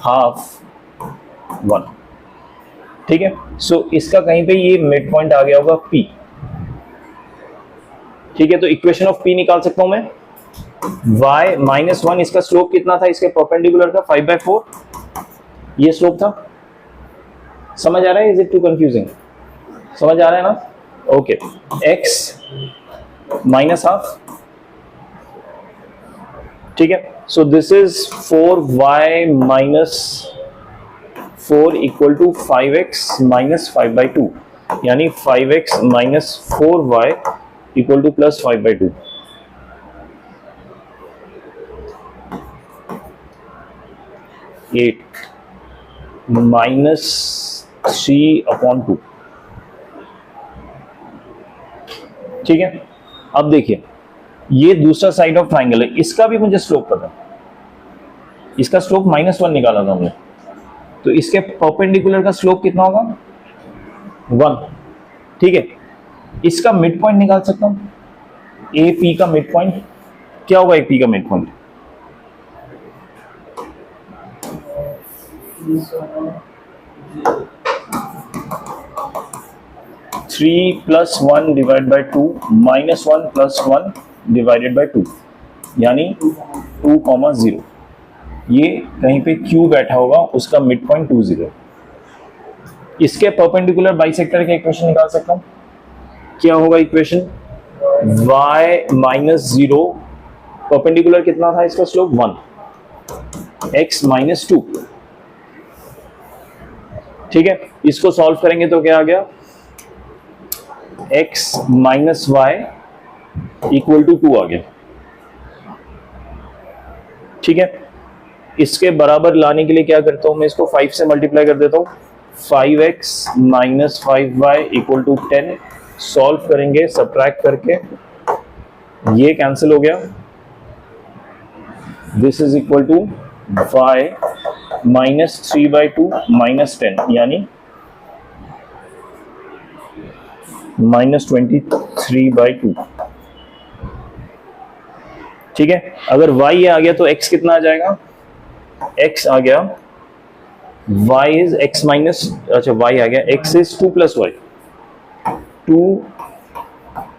½ 1, ठीक है। सो इसका कहीं पे ये मिड पॉइंट आ गया होगा P, ठीक है। तो इक्वेशन ऑफ P निकाल सकता हूं मैं, y -1, इसका स्लोप कितना था, इसके परपेंडिकुलर था 5/4, ये स्लोप था। समझ आ रहा है, इज इट टू कंफ्यूजिंग, समझ आ रहा है ना, ओके। x -½ ठीक है। So this is 4y - 4 equal to 5x - 5/2, यानी 5x - 4y equal two plus 5/2। Eight -3/2। ठीक है, अब देखिए ये दूसरा साइड ऑफ ट्राइंगल है, इसका भी मुझे स्लोप पता है, इसका स्लोप -1 निकाला था हमने, तो इसके परपेंडिकुलर का स्लोप कितना होगा 1। ठीक है, इसका मिड पॉइंट निकाल सकता हूं, ए पी का मिड पॉइंट क्या होगा, ए पी का mid point 3 + 1 divide by 2 -1 + 1 divided by 2 यानी 2,0। ये कहीं पे Q बैठा होगा, उसका मिड पॉइंट 20। इसके परपेंडिकुलर बाइसेक्टर का इक्वेशन निकाल सकता हूं, क्या होगा इक्वेशन y -0 परपेंडिकुलर कितना था इसका स्लोप 1 x -2। ठीक है, इसको सॉल्व करेंगे तो क्या आ गया x - y इक्वल टू 2 आ गया। ठीक है, इसके बराबर लाने के लिए क्या करता हूं मैं, इसको 5 से मल्टीप्लाई कर देता हूं, 5x - 5y equal to 10। Solve करेंगे सब्ट्रैक्ट करके, ये कैंसिल हो गया, this is equal to y -3/2 -10 यानी -23/2। ठीक है, अगर y ये आ गया तो x कितना आ जाएगा, x आ गया y इज x माइनस, अच्छा y आ गया x इज 2 + y 2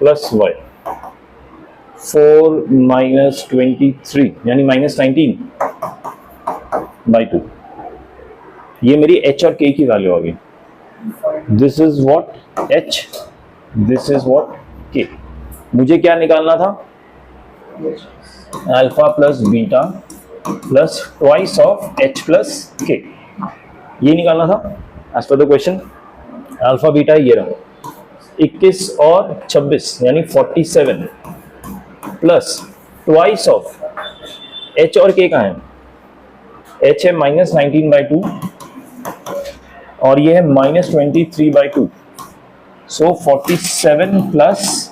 + y 4 - 23 यानी -19/2। ये मेरी h और k की वैल्यू आ गई। This is what h, this is what k। मुझे क्या निकालना था, alpha plus beta plus twice of h plus k, ये निकालना था as per the question. Alpha beta ये रहा 21 और 26 यानी 47 प्लस ट्वाइस ऑफ h और k का है, h है -19/2 और ये है -23/2। सो 47 प्लस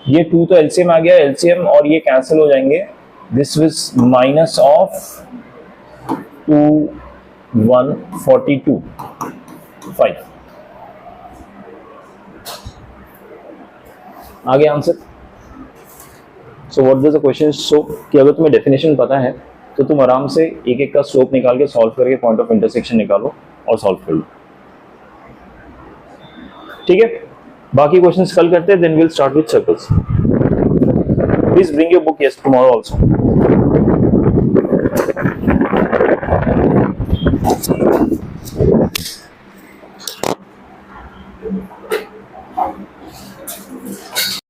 ये 2 तो एलसीएम आ गया, एलसीएम और ये कैंसिल हो जाएंगे, दिस इज माइनस ऑफ 2 142 5। आगे answer. So what does the question show कि अगर तुम्हें डेफिनेशन पता है तो तुम आराम से एक एक का स्लोप निकाल के सॉल्व करके पॉइंट ऑफ इंटरसेक्शन निकालो और सॉल्व कर लो। ठीक है, बाकी क्वेश्चंस कल करते हैं, then will start with circles. Please bring your book yes tomorrow also.